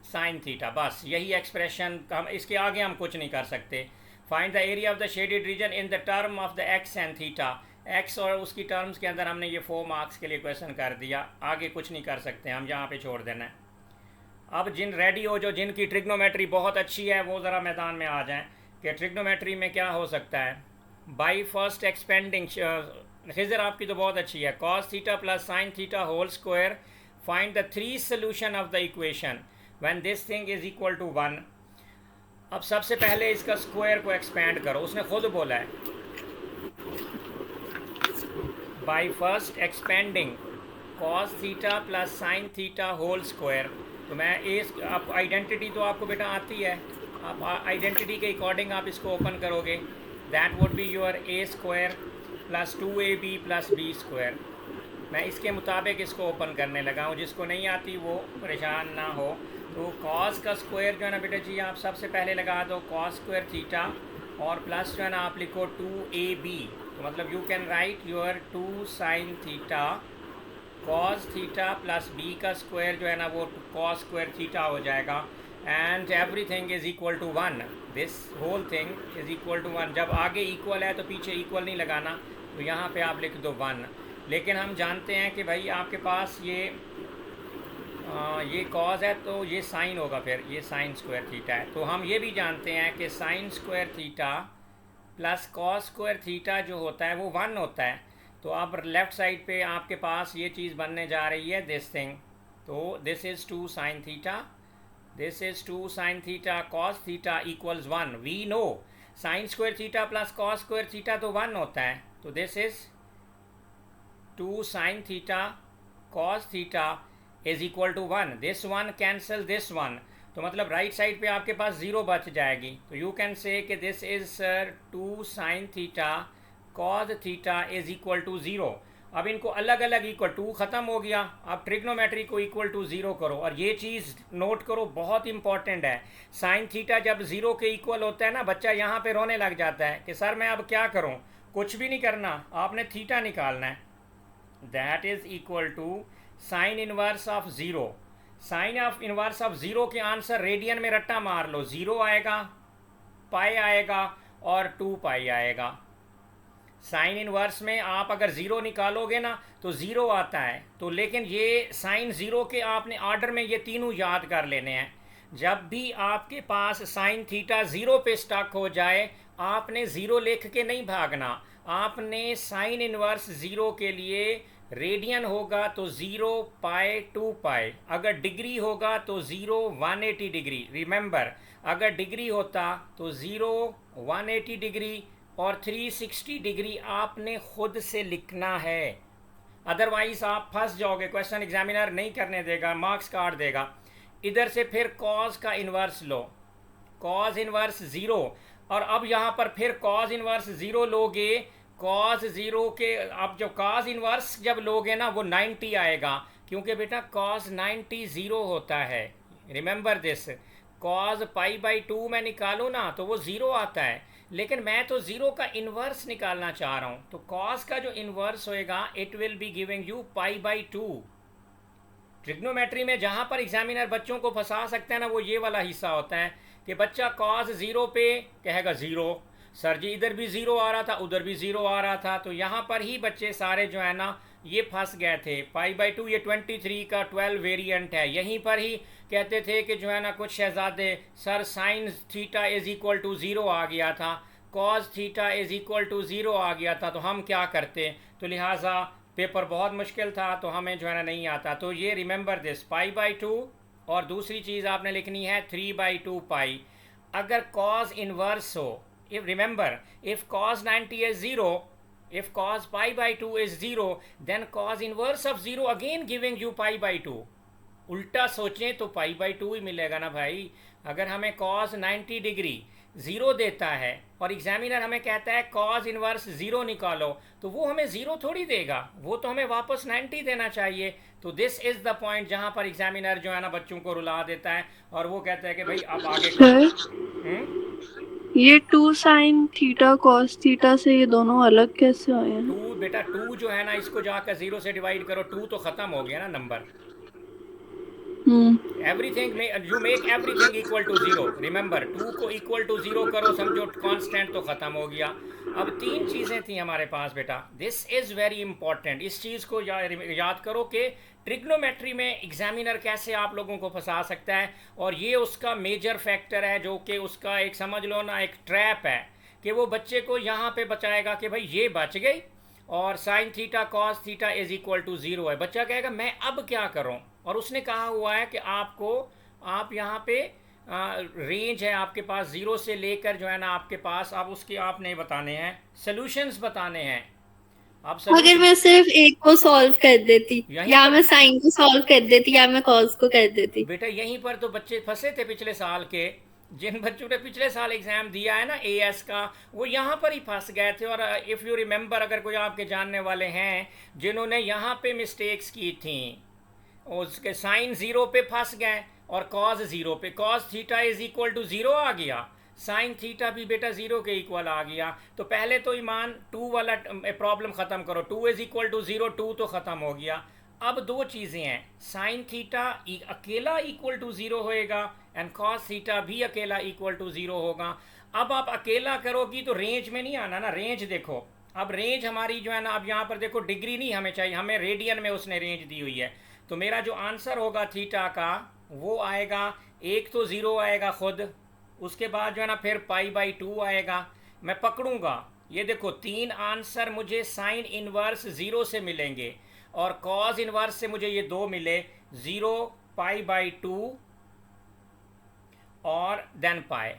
sine theta. बस यही एक्सप्रेशन, हम इसके आगे हम कुछ नहीं कर सकते। Find the area of the shaded region in the term of the x and theta. X और उसकी टर्म्स के अंदर हमने ये 4 मार्क्स के लिए क्वेश्चन कर दिया, आगे कुछ नहीं कर सकते हम, यहाँ पे छोड़ देना है। अब जिन रेडी हो जो जिनकी ट्रिग्नोमेट्री बहुत अच्छी है वो ज़रा मैदान में आ जाएं कि ट्रिग्नोमेट्री में क्या हो सकता है। बाई फर्स्ट एक्सपेंडिंग खिजर आपकी तो बहुत अच्छी है, cos theta plus sine theta whole square, find the 3 solution of the equation when this thing is equal to 1। अब सबसे पहले इसका स्क्वायर को एक्सपेंड करो, उसने खुद बोला है by first expanding cos theta plus sine theta whole square. तो मैं आप आइडेंटिटी तो आपको बेटा आती है, आप आइडेंटिटी के अकॉर्डिंग आप इसको ओपन करोगे, that would be your A square plus 2ab plus B square. मैं इसके मुताबिक इसको ओपन करने लगा हूँ, जिसको नहीं आती वो परेशान ना हो। तो कॉस का स्क्वायर जो है ना बेटा जी आप सबसे पहले लगा दो कॉस स्क्वायर थीटा, और प्लस जो है ना आप लिखो 2ab, तो मतलब you can write your 2 sine theta cos theta plus B का स्क्वायर जो है ना वो कॉस स्क्वायर थीटा हो जाएगा, and everything is equal to 1, this whole thing is equal to 1। जब आगे इक्वल है तो पीछे इक्वल नहीं लगाना, तो यहाँ पे आप लिख दो 1। लेकिन हम जानते हैं कि भाई आपके पास ये कॉस है तो ये साइन होगा, फिर ये साइन स्क्वायर थीटा है। तो हम ये भी जानते हैं कि sign square theta plus cos square theta जो होता है वो 1 होता है। तो अब लेफ़्ट साइड पे आपके पास ये चीज़ बनने जा रही है दिस थिंग, तो this is 2 sine theta, this is 2 sine theta cos theta equals 1। We know sine square theta plus cos square theta तो 1 होता है, तो this is 2 sine theta cos theta is equal to 1। This 1 cancel this 1, तो मतलब right side पे आपके पास 0 बच जाएगी। तो यू कैन से कि this is 2 sine theta cos theta is equal to 0। अब इनको अलग अलग इक्वल, 2 ख़त्म हो गया, अब ट्रिग्नोमेट्री को इक्वल टू 0 करो। और ये चीज़ नोट करो, बहुत इंपॉर्टेंट है, साइन थीटा जब 0 के इक्वल होता है ना, बच्चा यहाँ पे रोने लग जाता है कि सर मैं अब क्या करूँ। कुछ भी नहीं करना, आपने थीटा निकालना है, that is equal to sine inverse of 0। Sine of inverse of 0 के आंसर रेडियन में रट्टा मार लो, 0 आएगा, पाई आएगा और 2 पाई आएगा। साइन इनवर्स में आप अगर 0 निकालोगे ना तो 0 आता है, तो लेकिन ये साइन 0 के आपने ऑर्डर में ये तीनों याद कर लेने हैं। जब भी आपके पास साइन थीटा 0 पे स्टक हो जाए, आपने 0 लिख के नहीं भागना, आपने साइन इनवर्स 0 के लिए रेडियन होगा तो 0 पाई 2 पाई, अगर डिग्री होगा तो 0 180 डिग्री। रिमेंबर, अगर डिग्री होता तो 0 180 डिग्री और 360 डिग्री आपने खुद से लिखना है, अदरवाइज आप फंस जाओगे, क्वेश्चन एग्जामिनर नहीं करने देगा, मार्क्स काट देगा। इधर से फिर कॉस का इन्वर्स लो, कॉस इन्वर्स 0, और अब यहाँ पर फिर कॉस इन्वर्स 0 लोगे, कॉस 0 के अब जो कॉस इन्वर्स जब लोगे ना वो 90 आएगा, क्योंकि बेटा कॉस 90 0 होता है। Remember this, cos pi by 2 में निकालो ना तो वो 0 आता है, लेकिन मैं तो 0 का इन्वर्स निकालना चाह रहा हूँ, तो कॉस का जो इन्वर्स होएगा it will be giving you pi by 2। Trigonometry में जहाँ पर एग्जामिनर बच्चों को फंसा सकते हैं ना वो ये वाला हिस्सा होता है कि बच्चा कॉस 0 पे कहेगा 0, सर जी इधर भी ज़ीरो आ रहा था, उधर भी ज़ीरो आ रहा था, तो यहाँ पर ही बच्चे सारे जो है ना ये फंस गए थे। पाई/2 ये 23 का 12 वेरिएंट है। यहीं पर ही कहते थे कि जो है ना कुछ शहजादे sir sine theta is equal to zero आ गया था, cause theta is equal to zero आ गया था, तो हम क्या करते। तो लिहाजा पेपर बहुत मुश्किल था, तो हमें जो है ना नहीं आता। तो ये रिमेंबर दिस पाई/2, और दूसरी चीज़ आपने लिखनी है 3/2 पाई। अगर कॉज इनवर्स हो, if remember, if cos 90 is 0, if cos pi/2 is 0, then cos inverse of 0 again giving you pi/2। उल्टा सोचें तो pi/2 ही मिलेगा ना भाई। अगर हमें cos 90 डिग्री 0 देता है और एग्जामिनर हमें कहता है cos इनवर्स 0 निकालो, तो वो हमें 0 थोड़ी देगा, वो तो हमें वापस 90 देना चाहिए। तो दिस इज़ द पॉइंट जहाँ पर एग्जामिनर जो है ना बच्चों को रुला देता है और वो कहता है कि भाई अब आगे सर ये 2 साइन थीटा कॉस थीटा से ये दोनों अलग कैसे हुए हैं? 2 बेटा 2 जो है ना इसको जाकर 0 से डिवाइड करो, 2 तो ख़त्म हो गया ना नंबर। एवरीथिंग में you make everything equal to 0। Remember 2 को इक्वल टू 0 करो, समझो कांस्टेंट तो ख़त्म हो गया। अब 3 चीज़ें थी हमारे पास बेटा, दिस इज़ वेरी इंपॉर्टेंट। इस चीज़ को याद करो कि ट्रिग्नोमेट्री में एग्जामिनर कैसे आप लोगों को फंसा सकता है, और ये उसका मेजर फैक्टर है, जो कि उसका एक समझ लो ना एक ट्रैप है कि वो बच्चे को यहाँ पे बचाएगा कि भाई ये बच गई और sine theta cos theta is equal to 0 है। बच्चा कहेगा मैं अब क्या करूँ, और उसने कहा हुआ है कि आपको आप यहाँ पे रेंज है आपके पास 0 से लेकर जो है ना आपके पास, आप उसके आपने बताने हैं सॉल्यूशंस बताने हैं। आप अगर मैं सिर्फ एक को सॉल्व कर देती, या मैं साइन को सॉल्व कर देती, या मैं कॉस को कर देती। बेटा यहीं पर तो बच्चे फंसे थे पिछले साल के, जिन बच्चों ने पिछले साल एग्ज़ाम दिया है ना एएस का, वो यहाँ पर ही फंस गए थे। और इफ़ यू रिमेंबर, अगर कोई आपके जानने वाले हैं जिन्होंने यहाँ पे मिस्टेक्स की थी, उसके साइन 0 पे फंस गए और कॉज 0 पे, cos theta is equal to 0 आ गया, साइन थीटा भी बेटा 0 के इक्वल आ गया। तो पहले तो ईमान 2 वाला प्रॉब्लम ख़त्म करो, 2 इज इक्वल टू 0, 2 तो ख़त्म हो गया। अब 2 चीज़ें हैं, साइन थीटा अकेला इक्वल टू 0 होएगा एंड कॉस थीटा भी अकेला इक्वल टू 0 होगा। अब आप अकेला करोगी तो रेंज में नहीं आना ना, रेंज देखो। अब रेंज हमारी जो है ना, अब यहाँ पर देखो डिग्री नहीं हमें चाहिए, हमें रेडियन में उसने रेंज दी हुई है। तो मेरा जो आंसर होगा थीटा का वो आएगा, एक तो 0 आएगा खुद, उसके बाद जो है ना फिर pi/2 आएगा। मैं पकड़ूंगा, ये देखो 3 आंसर मुझे साइन इनवर्स 0 से मिलेंगे और कॉज इनवर्स से मुझे ये 2 मिले, 0 pi/2 और देन पाई।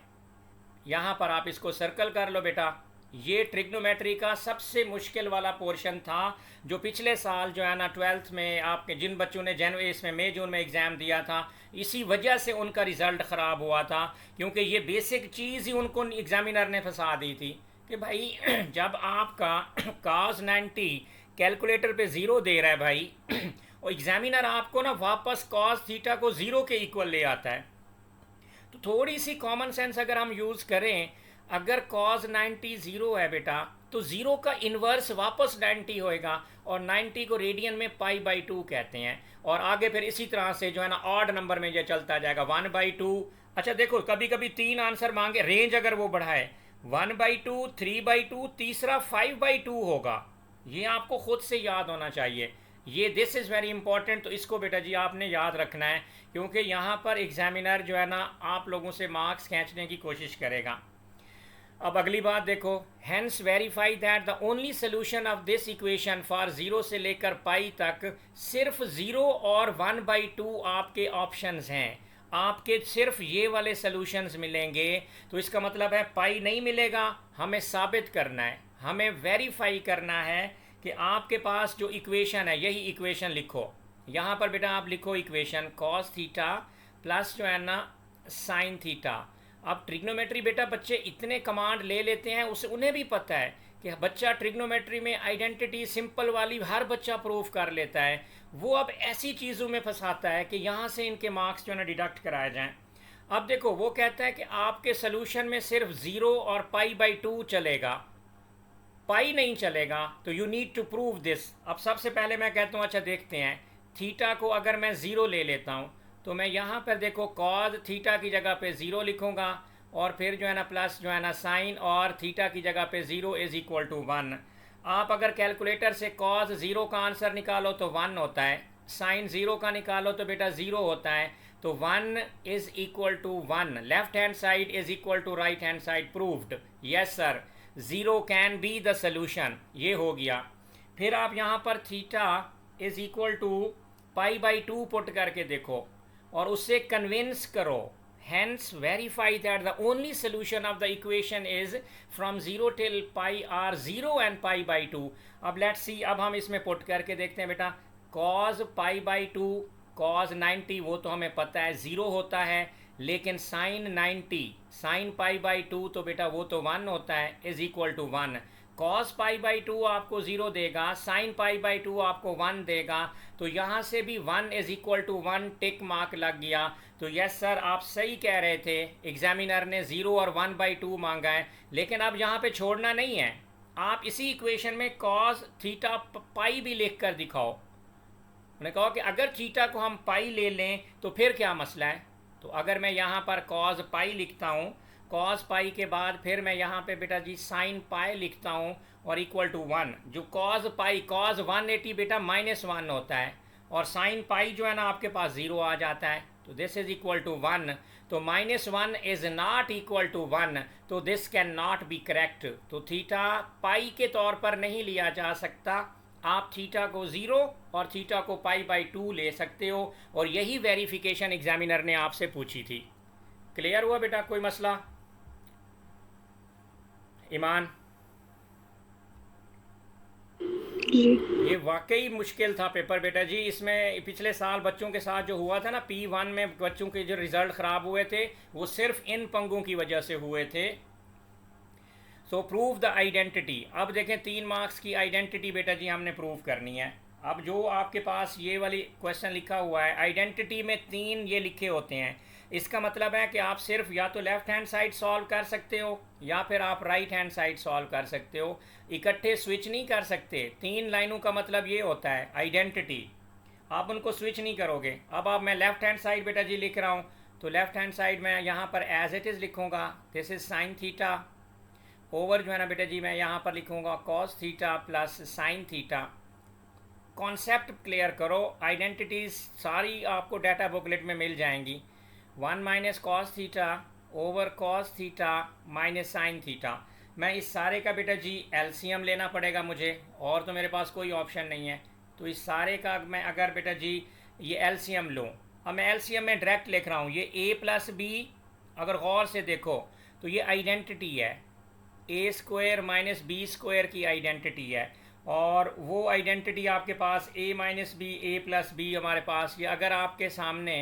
यहाँ पर आप इसको सर्कल कर लो बेटा। ये ट्रिग्नोमेट्री का सबसे मुश्किल वाला पोर्शन था, जो पिछले साल जो है ना 12th में आपके जिन बच्चों ने जनवरी इसमें मई जून में एग्ज़ाम दिया था, इसी वजह से उनका रिज़ल्ट ख़राब हुआ था, क्योंकि ये बेसिक चीज़ ही उनको एग्ज़ामिनर ने फंसा दी थी कि भाई जब आपका cos 90 कैलकुलेटर पे 0 दे रहा है भाई और एग्ज़ामिनर आपको ना वापस cos थीटा को 0 के इक्वल ले आता है, तो थोड़ी सी कॉमन सेंस अगर हम यूज़ करें, अगर cos 90 0 है बेटा, तो 0 का इन्वर्स वापस 90 होएगा, और 90 को रेडियन में pi/2 कहते हैं। और आगे फिर इसी तरह से जो है ना ऑड नंबर में ये चलता जाएगा 1/2। अच्छा देखो कभी कभी 3 आंसर मांगे, रेंज अगर वो बढ़ाए 1/2, 3/2, तीसरा 5/2 होगा। ये आपको खुद से याद होना चाहिए, ये दिस इज़ वेरी इंपॉर्टेंट। तो इसको बेटा जी आपने याद रखना है, क्योंकि यहाँ पर एग्जामिनर जो है ना आप लोगों से मार्क्स खींचने की कोशिश करेगा। अब अगली बात देखो, hence verify that the only solution of this equation for 0 से लेकर पाई तक सिर्फ 0 और 1/2 आपके ऑप्शंस हैं, आपके सिर्फ ये वाले सोल्यूशंस मिलेंगे। तो इसका मतलब है पाई नहीं मिलेगा, हमें साबित करना है, हमें वेरीफाई करना है कि आपके पास जो इक्वेशन है यही इक्वेशन लिखो। यहाँ पर बेटा आप लिखो इक्वेशन कॉस थीटा प्लस जो है ना साइन थीटा। अब ट्रिग्नोमेट्री बेटा बच्चे इतने कमांड ले लेते हैं, उसे उन्हें भी पता है कि बच्चा ट्रिग्नोमेट्री में आइडेंटिटी सिंपल वाली हर बच्चा प्रूफ कर लेता है, वो अब ऐसी चीज़ों में फंसाता है कि यहाँ से इनके मार्क्स जो है ना डिडक्ट कराए जाएँ। अब देखो वो कहता है कि आपके सोल्यूशन में सिर्फ 0 और pi/2 चलेगा, पाई नहीं चलेगा, तो you need to prove this. अब सबसे पहले मैं कहता हूँ अच्छा देखते हैं, थीटा को अगर मैं 0 ले लेता हूँ तो मैं यहाँ पर देखो कॉज थीटा की जगह पे 0 लिखूँगा और फिर जो है ना प्लस जो है ना साइन और थीटा की जगह पे 0 इज़ इक्वल टू 1। आप अगर कैलकुलेटर से कॉज 0 का आंसर निकालो तो 1 होता है, साइन 0 का निकालो तो बेटा 0 होता है, तो 1 is equal to 1। Left hand side is equal to right hand side, proved. Yes sir, 0 can be the solution, ये हो गया। फिर आप यहाँ पर theta is equal to pi by 2 put करके देखो और उससे कन्विंस करो, hence verify that the only solution of the equation is from 0 till pi are 0 and pi by 2। अब let's see, अब हम इसमें पुट करके देखते हैं बेटा। cos pi by 2 cos 90 वो तो हमें पता है 0 होता है, लेकिन sin 90 sin pi by 2 तो बेटा वो तो 1 होता है, is equal to 1। cos pi by 2 आपको 0 देगा, sin पाई बाई 2 आपको 1 देगा, तो यहाँ से भी 1 is equal to 1 tick mark लग गया। तो यस सर, आप सही कह रहे थे, एग्जामिनर ने 0 और 1/2 मांगा है, लेकिन अब यहाँ पे छोड़ना नहीं है। आप इसी इक्वेशन में cos थीटा पाई भी लिख कर दिखाओ। उन्होंने कहा कि अगर थीटा को हम पाई ले लें तो फिर क्या मसला है। तो अगर मैं यहाँ पर cos पाई लिखता हूँ, cos पाई के बाद फिर मैं यहाँ पे बेटा जी sin पाई लिखता हूँ और इक्वल टू 1। जो cos पाई cos 180 बेटा -1 होता है, और sin पाई जो है ना आपके पास 0 आ जाता है, तो दिस इज इक्वल टू 1। तो -1 इज नॉट इक्वल टू 1, तो this can not be correct. तो थीटा पाई के तौर पर नहीं लिया जा सकता, आप थीटा को 0 और थीटा को पाई बाई 2 ले सकते हो, और यही वेरिफिकेशन एग्जामिनर ने आपसे पूछी थी। क्लियर हुआ बेटा, कोई मसला? ईमान, ये वाकई मुश्किल था पेपर बेटा जी। इसमें पिछले साल बच्चों के साथ जो हुआ था ना, P1 में बच्चों के जो रिजल्ट ख़राब हुए थे वो सिर्फ इन पंगों की वजह से हुए थे। सो प्रूव द आइडेंटिटी। अब देखें 3 मार्क्स की आइडेंटिटी बेटा जी हमने प्रूव करनी है। अब जो आपके पास ये वाली क्वेश्चन लिखा हुआ है, आइडेंटिटी में 3 ये लिखे होते हैं, इसका मतलब है कि आप सिर्फ या तो लेफ़्ट हैंड साइड सॉल्व कर सकते हो या फिर आप राइट हैंड साइड सॉल्व कर सकते हो, इकट्ठे स्विच नहीं कर सकते। 3 लाइनों का मतलब ये होता है आइडेंटिटी, आप उनको स्विच नहीं करोगे। अब मैं लेफ़्ट हैंड साइड बेटा जी लिख रहा हूँ, तो लेफ़्ट हैंड साइड में यहाँ पर एज इट इज़ लिखूँगा, this is sine theta, over जो है ना बेटा जी मैं यहाँ पर लिखूँगा cos theta plus sine theta. Concept clear करो, आइडेंटिटीज़ सारी आपको डाटा बुकलेट में मिल जाएंगी। 1 minus cos theta over cos theta minus sine theta. मैं इस सारे का बेटा जी एलसीएम लेना पड़ेगा मुझे, और तो मेरे पास कोई ऑप्शन नहीं है। तो इस सारे का मैं अगर बेटा जी ये एलसीएम लूँ, अब मैं एलसीएम में डायरेक्ट लिख रहा हूँ, ये a प्लस बी अगर गौर से देखो तो ये आइडेंटिटी है, a square minus B square की आइडेंटिटी है, और वो आइडेंटिटी आपके पास a minus B A plus B हमारे पास, ये अगर आपके सामने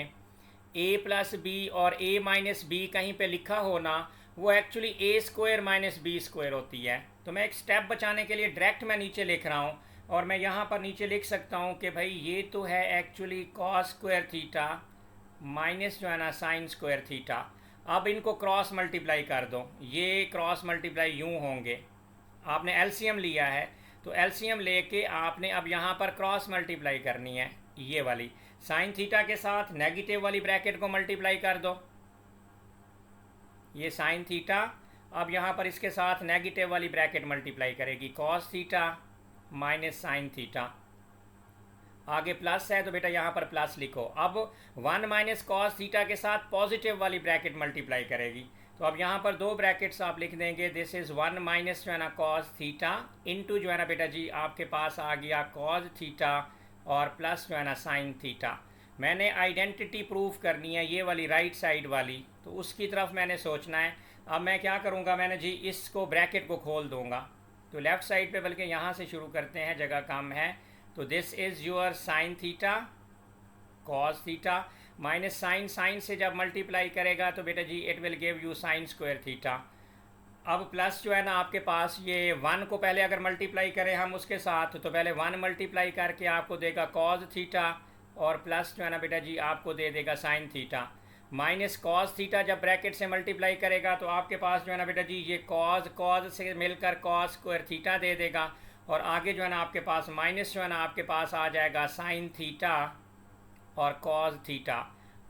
a प्लस बी और a माइनस बी कहीं पे लिखा हो ना, वो actually a square minus B square होती है। तो मैं एक स्टेप बचाने के लिए डायरेक्ट मैं नीचे लिख रहा हूँ, और मैं यहाँ पर नीचे लिख सकता हूँ कि भाई ये तो है actually cos square theta minus जो है ना साइन स्क्वायर थीटा। अब इनको क्रॉस मल्टीप्लाई कर दो, ये क्रॉस मल्टीप्लाई यूँ होंगे। आपने एलसीएम लिया है तो एलसीएम लेके आपने अब यहाँ पर क्रॉस मल्टीप्लाई करनी है, ये वाली साइन थीटा के साथ नेगेटिव वाली ब्रैकेट को मल्टीप्लाई कर दो, ये साइन थीटा अब यहाँ पर इसके साथ नेगेटिव वाली ब्रैकेट मल्टीप्लाई करेगी, cos theta minus sine theta. आगे प्लस है तो बेटा यहाँ पर प्लस लिखो। अब 1 माइनस कॉस थीटा के साथ पॉजिटिव वाली ब्रैकेट मल्टीप्लाई करेगी, तो अब यहाँ पर 2 ब्रैकेट्स आप लिख देंगे, दिस इज़ 1 माइनस जो है ना कॉस थीटा इंटू जो है ना बेटा जी आपके पास आ गया कॉस थीटा और प्लस जो है ना साइन थीटा। मैंने आइडेंटिटी प्रूफ करनी है ये वाली राइट साइड वाली, तो उसकी तरफ मैंने सोचना है। अब मैं क्या करूँगा, मैंने जी इसको ब्रैकेट को खोल दूँगा, तो लेफ़्ट साइड पे बल्कि यहाँ से शुरू करते हैं, जगह कम है। तो this is your sine theta cos theta minus sine, sine से जब मल्टीप्लाई करेगा तो बेटा जी it will give you sine square theta. अब प्लस जो है ना आपके पास ये 1 को पहले अगर मल्टीप्लाई करें हम उसके साथ, तो पहले 1 मल्टीप्लाई करके आपको देगा कॉस थीटा, और प्लस जो है ना बेटा जी आपको दे देगा sign theta, minus cos theta जब ब्रैकेट से मल्टीप्लाई करेगा तो आपके पास जो है ना बेटा जी ये कॉस से मिलकर कॉस स्क्वायर थीटा दे देगा, और आगे जो है ना आपके पास माइनस जो है ना आपके पास आ जाएगा साइन थीटा और कॉस थीटा,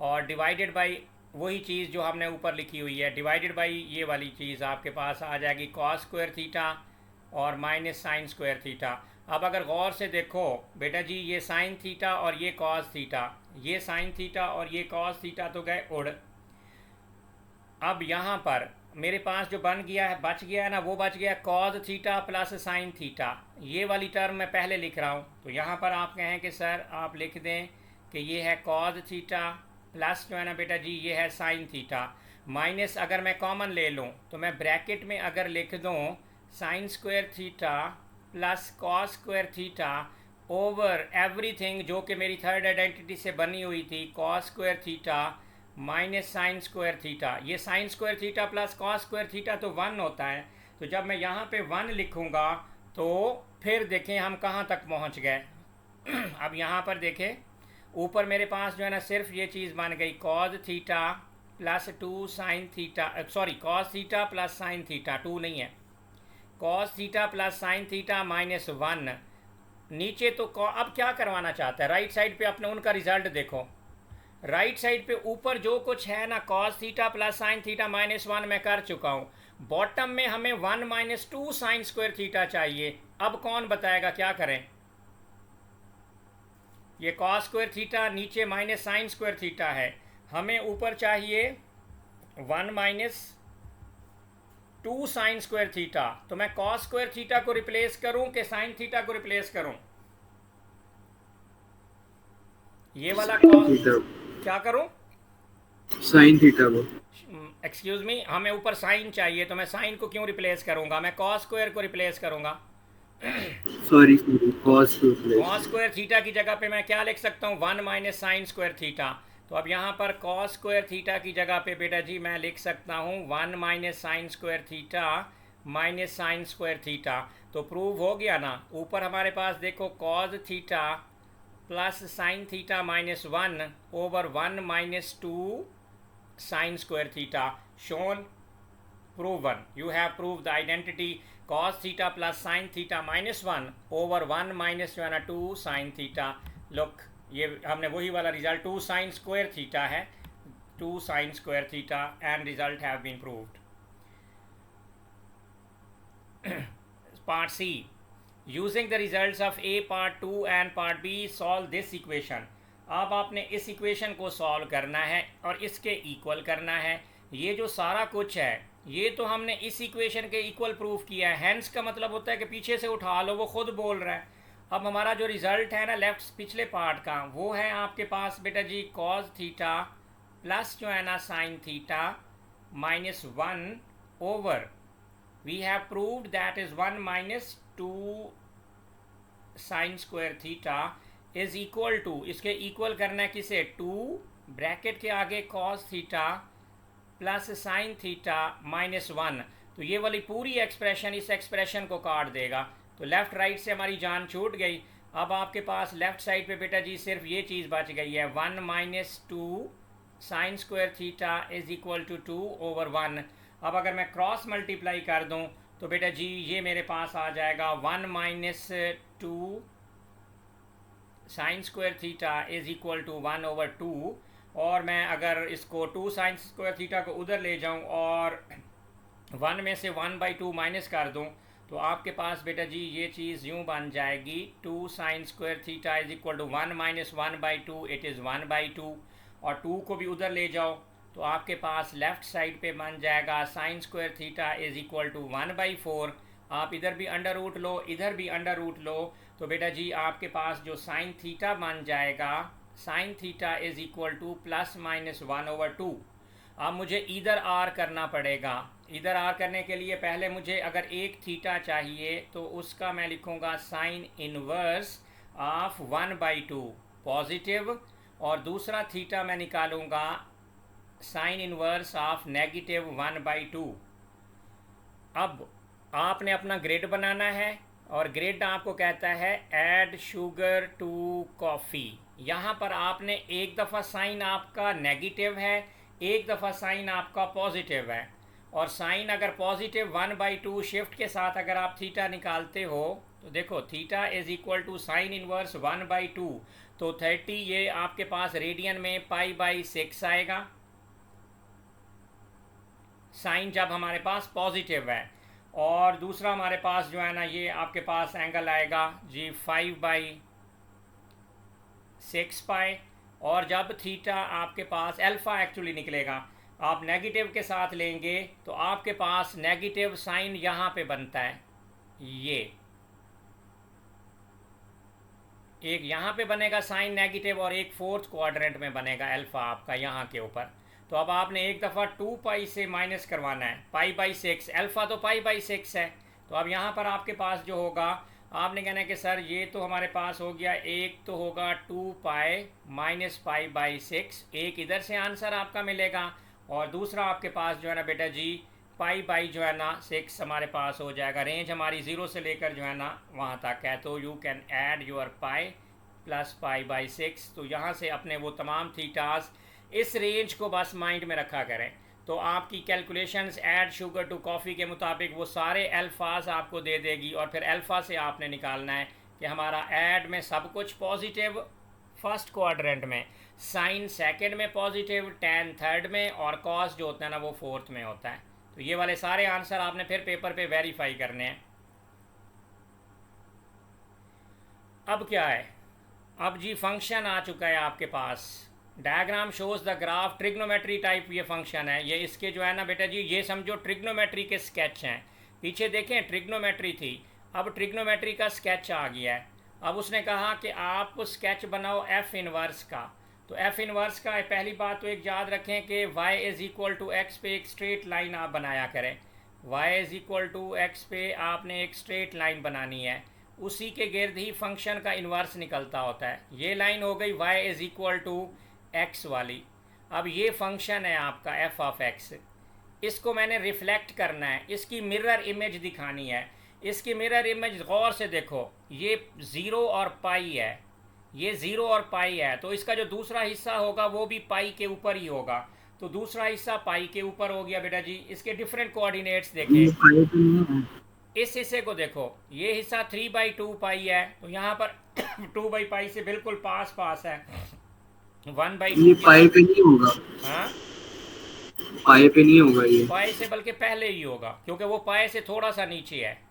और डिवाइडेड बाई वही चीज़ जो हमने ऊपर लिखी हुई है, डिवाइडेड बाई ये वाली चीज़ आपके पास आ जाएगी कॉस स्क्वायर थीटा और माइनस साइन स्क्वायर थीटा। अब अगर गौर से देखो बेटा जी, ये साइन थीटा और ये कॉस थीटा, ये साइन थीटा और ये कॉस थीटा तो गए उड़। अब यहाँ पर मेरे पास जो बन गया है, बच गया है ना, वो बच गया cos theta plus sine theta. ये वाली टर्म मैं पहले लिख रहा हूँ, तो यहाँ पर आप कहें कि सर आप लिख दें कि ये है कॉस थीटा प्लस जो है ना बेटा जी ये है साइन थीटा, माइनस अगर मैं कॉमन ले लूँ तो मैं ब्रैकेट में अगर लिख दूँ sine square theta plus cos square theta over everything जो कि मेरी थर्ड आइडेंटिटी से बनी हुई थी, cos square theta minus sine square theta. ये sine square theta plus cos square theta तो 1 होता है, तो जब मैं यहाँ पे 1 लिखूँगा तो फिर देखें हम कहाँ तक पहुँच गए। अब यहाँ पर देखें ऊपर मेरे पास जो है ना सिर्फ ये चीज़ बन गई cos theta plus 2 sine theta, sorry cos theta plus sine theta, 2 नहीं है, cos theta plus sine theta minus 1 नीचे। तो अब क्या करवाना चाहता है, राइट साइड पे अपने उनका रिजल्ट देखो, राइट साइड पे ऊपर जो कुछ है ना cos theta plus sine theta minus 1 मैं कर चुका हूँ, बॉटम में हमें 1 माइनस 2 साइन स्क्वायर थीटा चाहिए। अब कौन बताएगा क्या करें, ये कॉस स्क्वायर थीटा नीचे माइनस साइन स्क्वायर थीटा है, हमें ऊपर चाहिए 1 माइनस 2 साइन स्क्वायर थीटा, तो मैं कॉस स्क्वायर थीटा को रिप्लेस करूं कि साइन थीटा को रिप्लेस करूं, ये वाला कॉस क्या करूं, साइन थीटा को, एक्सक्यूज मी, हमें ऊपर साइन चाहिए तो मैं साइन को क्यों रिप्लेस करूंगा, मैं कॉस स्क्वायर को रिप्लेस करूंगा। सॉरी कॉस स्क्वायर थीटा की जगह पे मैं क्या लिख सकता हूँ 1 माइनस साइन स्क्वायर थीटा, तो अब यहाँ पर कॉस स्क्वायर थीटा की जगह पे बेटा जी मैं लिख सकता हूँ 1 minus sine square theta minus sine square theta. तो प्रूव हो गया ना, ऊपर हमारे पास देखो cos theta plus sine theta minus 1 over 1 minus 2 sine square theta, shown proven, you have proved the identity cos theta plus sin theta minus 1 over 1 minus 1 2 sin theta। look ये हमने वही वाला रिजल्ट 2 sin square theta है, 2 sin square theta and result have been proved। part C, using the results of A part 2 and part B solve this equation। अब आपने इस equation को solve करना है और इसके इक्वल करना है। ये जो सारा कुछ है ये तो हमने इस इक्वेशन के इक्वल प्रूफ किया है, हैंस का मतलब होता है कि पीछे से उठा लो, वो खुद बोल रहा है। अब हमारा जो रिजल्ट है ना लेफ्ट पिछले पार्ट का, वो है आपके पास बेटा जी कॉस थीटा प्लस जो है ना sine theta minus 1 over we have proved that is 1 minus 2 sine square theta is equal to, इसके इक्वल करना है किसे, 2 ब्रैकेट के आगे cos theta plus sine theta minus 1। तो ये वाली पूरी एक्सप्रेशन इस एक्सप्रेशन को काट देगा, तो लेफ्ट राइट से हमारी जान छूट गई। अब आपके पास लेफ्ट साइड पे बेटा जी सिर्फ ये चीज़ बच गई है 1 minus 2 sine square theta is equal to 2 over 1। अब अगर मैं क्रॉस मल्टीप्लाई कर दूं तो बेटा जी ये मेरे पास आ जाएगा 1 minus 2 sine square theta is equal to 1 over 2, और मैं अगर इसको 2 साइन स्क्वायर थीटा को उधर ले जाऊं और 1 में से 1/2 माइनस कर दूं तो आपके पास बेटा जी ये चीज़ यूं बन जाएगी 2 sine square theta is equal to 1 minus 1/2, it is 1/2, और 2 को भी उधर ले जाओ तो आपके पास लेफ़्ट साइड पे बन जाएगा sine square theta is equal to 1/4। आप इधर भी अंडर रूट लो, इधर भी अंडर रूट लो, तो बेटा जी आपके पास जो साइन थीटा बन जाएगा sign theta is equal two plus minus 1 over 2। अब मुझे इधर आर करना पड़ेगा, इधर आर करने के लिए पहले मुझे अगर एक थीटा चाहिए तो उसका मैं लिखूँगा साइन इनवर्स ऑफ 1/2 पॉजिटिव, और दूसरा थीटा मैं निकालूँगा साइन इनवर्स ऑफ नेगेटिव 1/2। अब आपने अपना ग्रिड बनाना है और ग्रिड आपको कहता है ऐड शुगर टू कॉफ़ी। यहाँ पर आपने एक दफ़ा साइन आपका नेगेटिव है, एक दफ़ा साइन आपका पॉजिटिव है, और साइन अगर पॉजिटिव 1/2 शिफ्ट के साथ अगर आप थीटा निकालते हो तो देखो theta is equal to sine inverse 1/2, तो 30 ये आपके पास रेडियन में पाई/6 आएगा। साइन जब हमारे पास पॉजिटिव है, और दूसरा हमारे पास जो है ना ये आपके पास एंगल आएगा जी 5/6 पाई। और जब थीटा आपके पास अल्फ़ा एक्चुअली निकलेगा, आप नेगेटिव के साथ लेंगे तो आपके पास नेगेटिव साइन यहाँ पे बनता है, ये एक यहाँ पे बनेगा साइन नेगेटिव और एक फोर्थ क्वाड्रेंट में बनेगा अल्फ़ा आपका यहाँ के ऊपर। तो अब आपने एक दफ़ा 2 पाई से माइनस करवाना है, π/6, अल्फ़ा तो π/6 है। तो अब यहाँ पर आपके पास जो होगा, आपने कहना है कि सर ये तो हमारे पास हो गया, एक तो होगा 2 पाई माइनस π/6, एक इधर से आंसर आपका मिलेगा, और दूसरा आपके पास जो है ना बेटा जी जो है ना 6 हमारे पास हो जाएगा। रेंज हमारी 0 से लेकर जो है ना वहाँ तक है, तो you can add your pi plus π/6। तो यहाँ से अपने वो तमाम थीटास इस रेंज को बस माइंड में रखा करें, तो आपकी calculations add sugar to coffee के मुताबिक वो सारे अल्फाज आपको दे देगी, और फिर अल्फ़ा से आपने निकालना है कि हमारा ऐड में सब कुछ पॉजिटिव फर्स्ट क्वाड्रेंट में, साइन सेकंड में पॉजिटिव, टैन थर्ड में, और कॉस जो होता है ना वो फोर्थ में होता है। तो ये वाले सारे आंसर आपने फिर पेपर पे वेरीफाई करने हैं। अब क्या है, अब जी फंक्शन आ चुका है आपके पास। Diagram shows the graph, trigonometry type ये फंक्शन है। ये इसके जो है ना बेटा जी, ये समझो ट्रिग्नोमेट्री के स्केच हैं। पीछे देखें ट्रिग्नोमेट्री थी, अब ट्रिग्नोमेट्री का स्केच आ गया है। अब उसने कहा कि आप स्केच बनाओ एफ इनवर्स का। तो एफ इनवर्स का पहली बात तो एक याद रखें कि y is equal to X पे एक स्ट्रेट लाइन आप बनाया करें। y is equal to X पे आपने एक स्ट्रेट लाइन बनानी है, उसी के गिर्द ही फंक्शन का इन्वर्स निकलता होता है। ये लाइन हो गई y is equal to X वाली। अब ये फंक्शन है आपका एफ ऑफ एक्स, इसको मैंने रिफ्लेक्ट करना है, इसकी मिरर इमेज दिखानी है। इसकी मिरर इमेज गौर से देखो, ये 0 और पाई है, ये 0 और पाई है, तो इसका जो दूसरा हिस्सा होगा वो भी पाई के ऊपर ही होगा। तो दूसरा हिस्सा पाई के ऊपर हो गया बेटा जी। इसके डिफरेंट कोऑर्डिनेट्स देखें, इस हिस्से को देखो, ये हिस्सा 3/2 पाई है, तो यहाँ पर 2/पाई से बिल्कुल पास पास है। 1/2 पाई पे नहीं होगा, हाँ पाई पे नहीं होगा, ये पाई से बल्कि पहले ही होगा, क्योंकि वो पाई से थोड़ा सा नीचे है।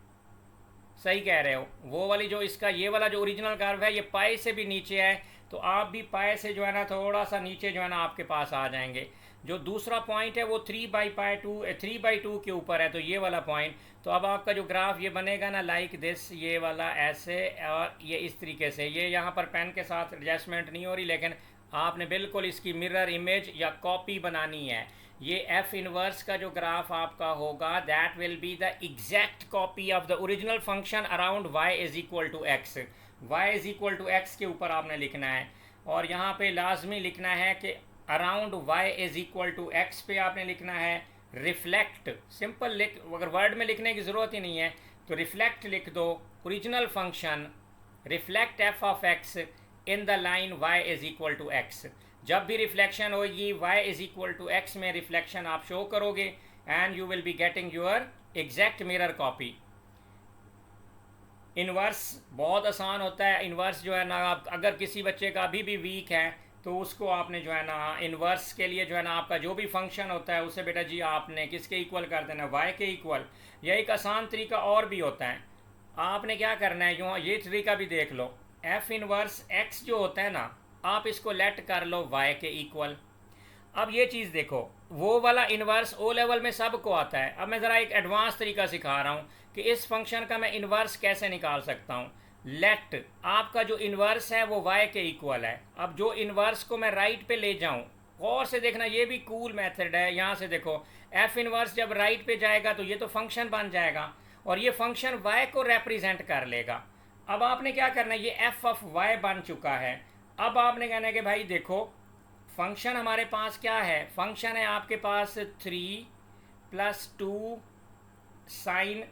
सही कह रहे हो, वो वाली जो इसका ये वाला जो ओरिजिनल कर्व है ये पाई से भी नीचे है, तो आप भी पाई से जो है ना थोड़ा सा नीचे जो है ना आपके पास आ जाएंगे। जो दूसरा पॉइंट है वो 3/2 के ऊपर है, तो ये वाला पॉइंट। तो अब आपका जो ग्राफ ये बनेगा ना लाइक दिस, ये वाला ऐसे और ये इस तरीके से। ये यहाँ पर पेन के साथ एडजस्टमेंट नहीं हो रही, लेकिन आपने बिल्कुल इसकी मिरर इमेज या कॉपी बनानी है। ये एफ इनवर्स का जो ग्राफ आपका होगा, that will be the exact copy of the original function around y is equal to X. y is equal to X के ऊपर आपने लिखना है, और यहाँ पे लाजमी लिखना है कि around y is equal to X पे आपने लिखना है रिफ्लेक्ट। सिंपल लिख, अगर वर्ड में लिखने की ज़रूरत ही नहीं है तो रिफ्लेक्ट लिख दो, original function reflect F of X in the line y is equal to X. जब भी रिफ्लेक्शन होगी y is equal to X में रिफ्लेक्शन आप शो करोगे, and you will be getting your exact mirror copy. Inverse बहुत आसान होता है। इन्वर्स जो है ना, आप अगर किसी बच्चे का अभी भी वीक है तो उसको आपने जो है ना इन्वर्स के लिए जो है ना आपका जो भी फंक्शन होता है उसे बेटा जी आपने किसके इक्वल कर देना, y के इक्वल। यह एक आसान तरीका और भी होता है। आपने क्या करना है, यूँ ये तरीका भी देख लो, एफ इनवर्स x जो होता है ना, आप इसको लेट कर लो y के इक्वल। अब ये चीज़ देखो, वो वाला इन्वर्स ओ लेवल में सबको आता है। अब मैं ज़रा एक एडवांस तरीका सिखा रहा हूँ कि इस फंक्शन का मैं इन्वर्स कैसे निकाल सकता हूँ। लेट आपका जो इन्वर्स है वो y के इक्वल है। अब जो इन्वर्स को मैं राइट पे ले जाऊँ, गौर से देखना, ये भी कूल मेथड है। यहाँ से देखो, एफ इन्वर्स जब राइट पे जाएगा तो ये तो फंक्शन बन जाएगा, और ये फंक्शन y को रिप्रेजेंट कर लेगा। अब आपने क्या करना है, ये एफ ऑफ y बन चुका है। अब आपने कहना है कि भाई देखो, फंक्शन हमारे पास क्या है, फंक्शन है आपके पास 3 + 2 साइन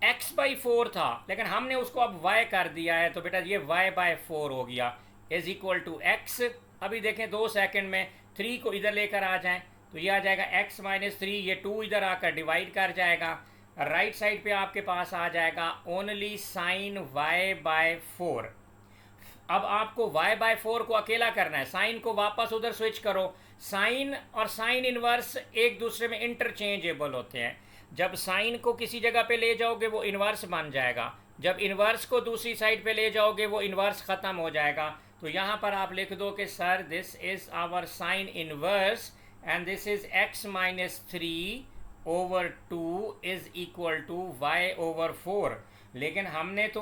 x/4 था, लेकिन हमने उसको अब y कर दिया है, तो बेटा ये y/4 हो गया इज इक्वल टू x। अभी देखें 2 सेकंड में 3 को इधर लेकर आ जाएं तो ये आ जाएगा x - 3, ये 2 इधर आकर डिवाइड कर जाएगा, राइट साइड पे आपके पास आ जाएगा ओनली साइन y/4। अब आपको y/4 को अकेला करना है, साइन को वापस उधर स्विच करो। साइन और साइन इनवर्स एक दूसरे में इंटरचेंजेबल होते हैं। जब साइन को किसी जगह पे ले जाओगे वो इनवर्स बन जाएगा, जब इनवर्स को दूसरी साइड पे ले जाओगे वो इनवर्स ख़त्म हो जाएगा। तो यहाँ पर आप लिख दो कि sir this is our sine inverse and this is x-3/2 is equal to y/4। लेकिन हमने तो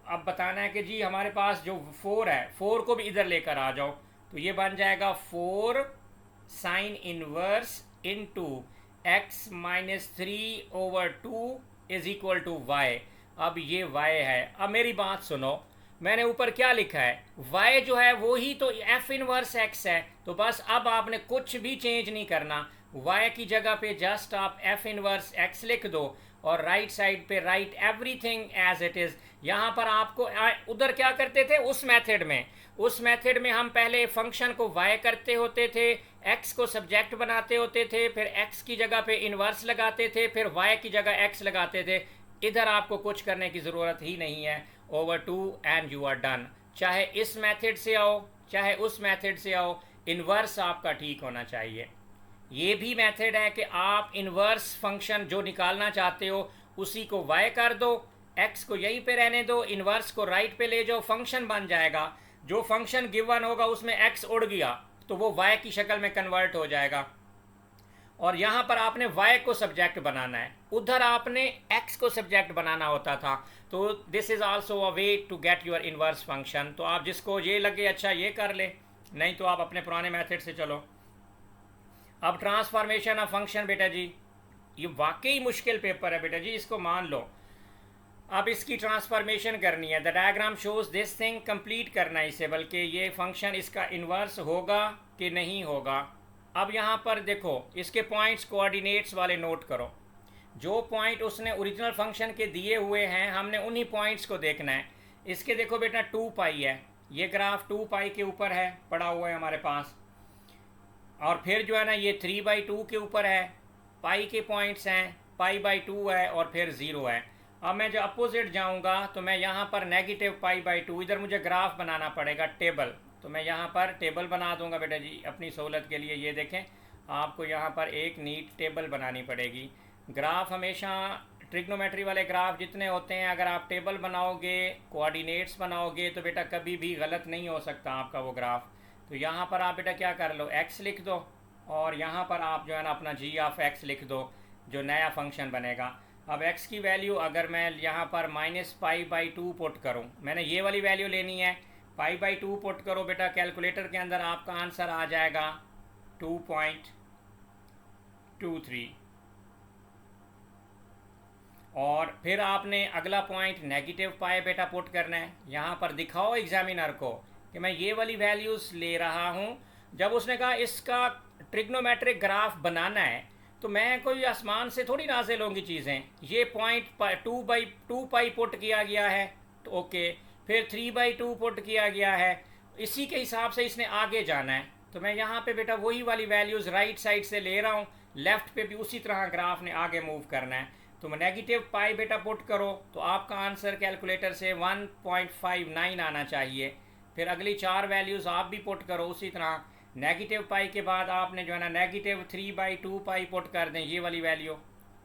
अब बताना है कि जी हमारे पास जो 4 है, 4 को भी इधर लेकर आ जाओ, तो ये बन जाएगा 4 sine inverse into x-3/2 is equal to y। अब ये y है। अब मेरी बात सुनो, मैंने ऊपर क्या लिखा है, y जो है वो ही तो f इनवर्स x है। तो बस अब आपने कुछ भी चेंज नहीं करना, y की जगह पे जस्ट आप f इनवर्स x लिख दो और राइट साइड पे right everything as it is. यहाँ पर आपको उधर क्या करते थे उस मेथड में हम पहले फंक्शन को y करते होते थे, x को सब्जेक्ट बनाते होते थे, फिर x की जगह पे इनवर्स लगाते थे, फिर y की जगह x लगाते थे। इधर आपको कुछ करने की ज़रूरत ही नहीं है। Over 2 and you are done. चाहे इस मेथड से आओ चाहे उस मेथड से आओ, इन्वर्स आपका ठीक होना चाहिए। ये भी मेथड है कि आप इन्वर्स फंक्शन जो निकालना चाहते हो उसी को y कर दो, x को यहीं पे रहने दो, इन्वर्स को राइट पे ले जाओ, फंक्शन बन जाएगा। जो फंक्शन गिवन होगा उसमें x उड़ गया तो वो y की शक्ल में कन्वर्ट हो जाएगा। और यहाँ पर आपने y को सब्जेक्ट बनाना है, उधर आपने x को सब्जेक्ट बनाना होता था। तो this is also a way to get your inverse function. तो आप जिसको ये लगे अच्छा ये कर ले, नहीं तो आप अपने पुराने मेथड से चलो। अब ट्रांसफॉर्मेशन ऑफ फंक्शन बेटा जी, ये वाकई मुश्किल पेपर है बेटा जी, इसको मान लो। अब इसकी ट्रांसफॉर्मेशन करनी है, the diagram shows this thing, complete करना है इसे, बल्कि ये फंक्शन इसका इन्वर्स होगा कि नहीं होगा। अब यहाँ पर देखो इसके पॉइंट्स कोऑर्डिनेट्स वाले नोट करो, जो पॉइंट उसने ओरिजिनल फंक्शन के दिए हुए हैं हमने उन्हीं पॉइंट्स को देखना है। इसके देखो बेटा 2 पाई है, ये ग्राफ 2 पाई के ऊपर है, पड़ा हुआ है हमारे पास। और फिर जो है ना ये 3/2 के ऊपर है, पाई के पॉइंट्स हैं, π/2 है और फिर 0 है। अब मैं जो अपोजिट जाऊंगा तो मैं यहाँ पर -π/2, इधर मुझे ग्राफ बनाना पड़ेगा टेबल, तो मैं यहाँ पर टेबल बना दूंगा बेटा जी अपनी सहूलत के लिए। ये देखें आपको यहाँ पर एक नीट टेबल बनानी पड़ेगी। ग्राफ हमेशा ट्रिग्नोमेट्री वाले ग्राफ जितने होते हैं, अगर आप टेबल बनाओगे, कोऑर्डिनेट्स बनाओगे तो बेटा कभी भी गलत नहीं हो सकता आपका वो ग्राफ। तो यहाँ पर आप बेटा क्या कर लो, x लिख दो और यहाँ पर आप जो है ना अपना g(x) लिख दो, जो नया फंक्शन बनेगा। अब x की वैल्यू अगर मैं यहाँ पर -π/2 पुट करूँ, मैंने ये वाली वैल्यू लेनी है, π/2 पुट करो बेटा कैलकुलेटर के अंदर, आपका आंसर आ जाएगा 2.23। और फिर आपने अगला पॉइंट -π बेटा पुट करना है। यहाँ पर दिखाओ एग्जामिनर को कि मैं ये वाली वैल्यूज़ ले रहा हूँ। जब उसने कहा इसका ट्रिग्नोमेट्रिक ग्राफ बनाना है तो मैं कोई आसमान से थोड़ी नाजिल होंगी चीज़ें। ये पॉइंट 2/2 पुट किया गया है तो ओके, फिर 3/2 पुट किया गया है, इसी के हिसाब से इसने आगे जाना है। तो मैं यहाँ पे बेटा वही वाली वैल्यूज़ राइट साइड से ले रहा हूँ, लेफ़्ट पे भी उसी तरह ग्राफ ने आगे मूव करना है। तो -π बेटा पुट करो तो आपका आंसर कैलकुलेटर से 1.59 आना चाहिए। फिर अगली 4 वैल्यूज़ आप भी पुट करो उसी तरह। -π के बाद आपने जो है ना -3/2 पुट कर दें, ये वाली वैल्यू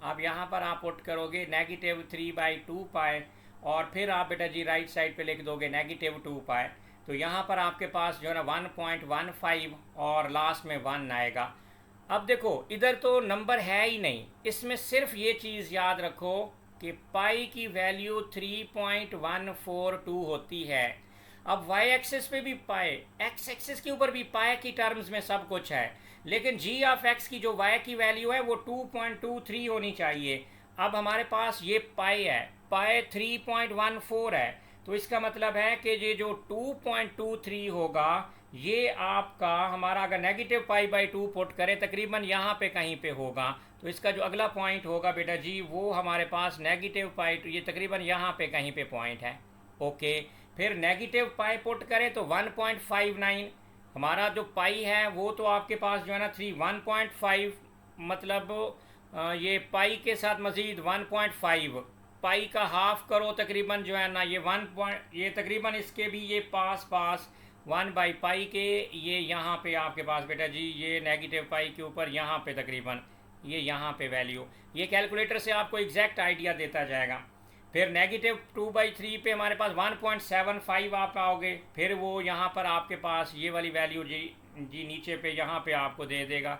आप यहाँ पर आप पुट करोगे -3/2 और फिर आप बेटा जी राइट साइड पे लिख दोगे -2 तो यहाँ पर आपके पास जो है ना 1.15 और लास्ट में 1 आएगा। अब देखो इधर तो नंबर है ही नहीं, इसमें सिर्फ ये चीज़ याद रखो कि पाई की वैल्यू 3.142 होती है। अब y एक्सिस पे भी पाए, x एक्सिस के ऊपर भी पाए की टर्म्स में सब कुछ है, लेकिन g(x) की जो y की वैल्यू है वो 2.23 होनी चाहिए। अब हमारे पास ये पाई है, पाई 3.14 है, तो इसका मतलब है कि ये जो 2.23 होगा ये आपका हमारा अगर -π/2 पुट करें तकरीबन यहाँ पे कहीं पे होगा। तो इसका जो अगला पॉइंट होगा बेटा जी वो हमारे पास -π2, ये तकरीबन यहाँ पे कहीं पे पॉइंट है। ओके, फिर -π पुट करें तो 1.59, हमारा जो पाई है वो तो आपके पास जो है ना 1.5 मतलब ये पाई के साथ मज़ीद 1.5 पाई का हाफ करो तकरीबन जो है ना ये 1 ये तकरीबन इसके भी ये पास 1/पाई के ये यहाँ पे आपके पास बेटा जी ये नेगेटिव पाई के ऊपर यहाँ पे तकरीबन ये यहाँ पे वैल्यू ये कैलकुलेटर से आपको एग्जैक्ट आइडिया देता जाएगा। फिर -2/3 पे हमारे पास 1.75 आप आओगे, फिर वो यहाँ पर आपके पास ये वाली वैल्यू जी नीचे पे यहाँ पे आपको दे देगा।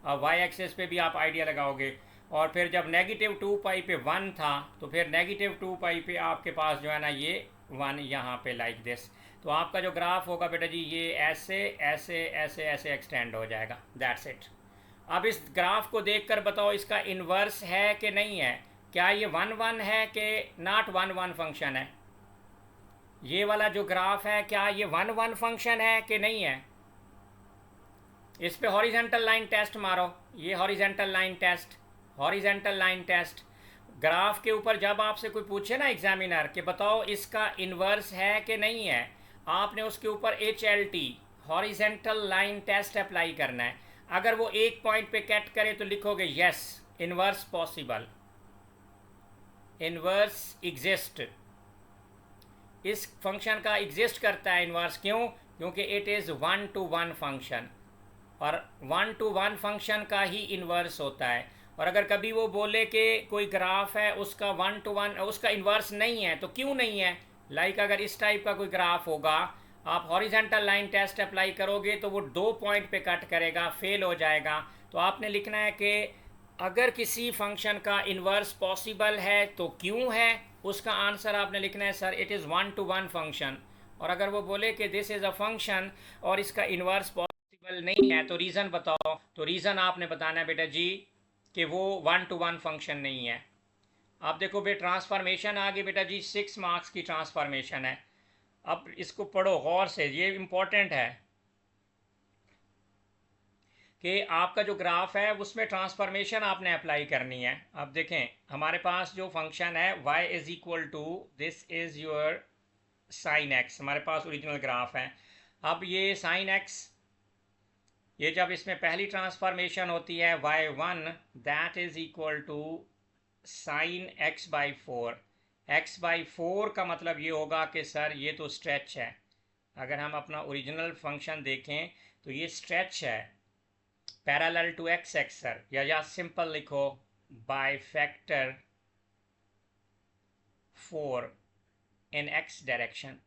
अब वाई एक्सेस पे भी आप आइडिया लगाओगे। और फिर जब -2 पे 1 था तो फिर -2 पे आपके पास जो है ना ये 1 यहाँ पे लाइक दिस। तो आपका जो ग्राफ होगा बेटा जी ये ऐसे ऐसे ऐसे ऐसे एक्सटेंड हो जाएगा। That's it. अब इस ग्राफ को देखकर बताओ इसका इन्वर्स है कि नहीं है, क्या ये 1 है कि नॉट 1 फंक्शन है। ये वाला जो ग्राफ है क्या ये 1 फंक्शन है कि नहीं है। इस पे हॉरिजेंटल लाइन टेस्ट मारो, ये हॉरिजेंटल लाइन टेस्ट ग्राफ के ऊपर जब आपसे कोई पूछे ना एग्जामिनर कि बताओ इसका इन्वर्स है कि नहीं है, आपने उसके ऊपर HLT horizontal line test apply करना है। अगर वो एक पॉइंट पे कट करे तो लिखोगे yes inverse possible, inverse exist. इस फंक्शन का एग्जिस्ट करता है इन्वर्स, क्यों? क्योंकि इट इज़ 1-to-1 फंक्शन और 1-to-1 फंक्शन का ही इन्वर्स होता है। और अगर कभी वो बोले कि कोई ग्राफ है उसका 1-to-1 उसका इन्वर्स नहीं है तो क्यों नहीं है, लाइक अगर इस टाइप का कोई ग्राफ होगा आप हॉरिजेंटल लाइन टेस्ट अप्लाई करोगे तो वो 2 पॉइंट पे कट करेगा, फेल हो जाएगा। तो आपने लिखना है कि अगर किसी फंक्शन का इन्वर्स पॉसिबल है तो क्यों है, उसका आंसर आपने लिखना है sir it is 1-to-1 function. और अगर वो बोले कि दिस इज़ अ फंक्शन और इसका इन्वर्स पॉसिबल नहीं है तो रीज़न बताओ, तो रीज़न आपने बताना है बेटा जी कि वो 1-to-1 फंक्शन नहीं है। आप देखो बे ट्रांसफॉर्मेशन आ गई बेटा जी 6 मार्क्स की ट्रांसफॉर्मेशन है। अब इसको पढ़ो गौर से, ये इम्पोर्टेंट है कि आपका जो ग्राफ है उसमें ट्रांसफॉर्मेशन आपने अप्लाई करनी है। अब देखें हमारे पास जो फंक्शन है y is equal to this is your sine X, हमारे पास ओरिजिनल ग्राफ है। अब ये साइन एक्स ये जब इसमें पहली ट्रांसफॉर्मेशन होती है y1 that is equal to sine x/4। x/4 का मतलब ये होगा कि सर ये तो स्ट्रेच है। अगर हम अपना ओरिजिनल फंक्शन देखें तो ये स्ट्रेच है पैरेलल टू x एक्सर, या सिंपल लिखो by factor 4 in x direction.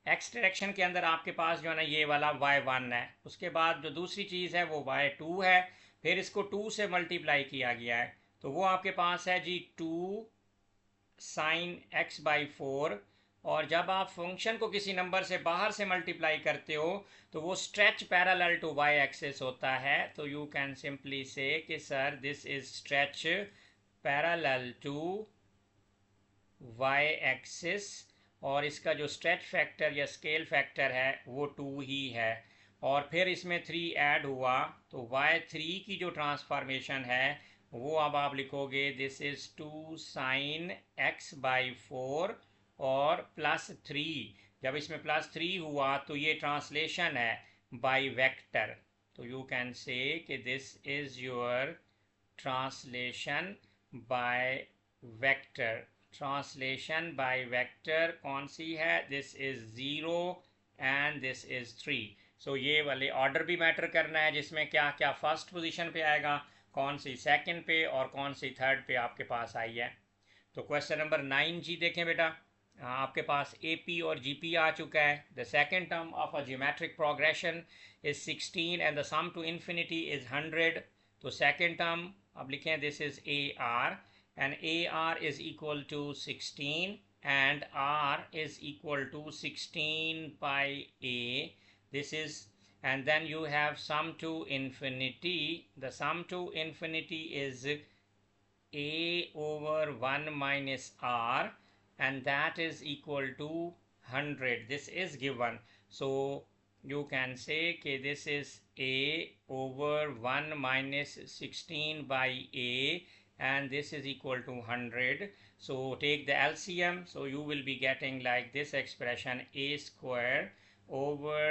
x direction के अंदर आपके पास जो है ना ये वाला y1 है, उसके बाद जो दूसरी चीज़ है वो y2 है, फिर इसको 2 से मल्टीप्लाई किया गया है तो वो आपके पास है जी 2 साइन x/4। और जब आप फंक्शन को किसी नंबर से बाहर से मल्टीप्लाई करते हो तो वो stretch parallel to y axis होता है। तो यू कैन सिंपली से कि sir this is stretch parallel to y axis और इसका जो स्ट्रेच फैक्टर या स्केल फैक्टर है वो 2 ही है। और फिर इसमें 3 ऐड हुआ तो y3 की जो ट्रांसफॉर्मेशन है वो अब आप लिखोगे दिस इज़ 2 साइन x/4 और +3। जब इसमें +3 हुआ तो ये ट्रांसलेशन है बाय वेक्टर। तो यू कैन से कि this is your translation by vector. Translation by vector कौन सी है, this is 0 and this is 3। सो ये वाले ऑर्डर भी मैटर करना है जिसमें क्या क्या फर्स्ट पोजीशन पे आएगा, कौन सी सेकंड पे और कौन सी थर्ड पे आपके पास आई है। तो क्वेश्चन नंबर 9 जी देखें बेटा, आपके पास AP और GP आ चुका है। The second term of a geometric progression is 16 and the sum to infinity is 100। तो सेकंड टर्म अब लिखें this is AR and AR is equal to 16 and R is equal to 16 pi A. This is, and then you have sum to infinity. The sum to infinity is A over 1 minus R and that is equal to 100. This is given. So you can say that this is A over 1 minus 16 by A and this is equal to 100. So take the LCM. So you will be getting like this expression A square over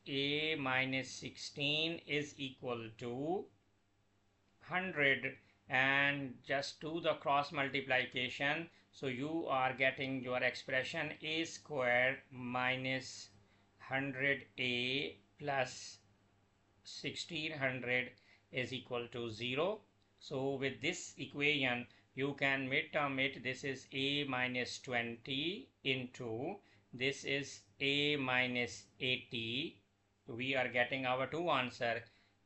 A minus 16 is equal to 100 and just do the cross multiplication. So you are getting your expression a squared minus 100a plus 1600 is equal to 0. So with this equation you can midterm it. This is a minus 20 into this is a minus 80. We are getting our two answer.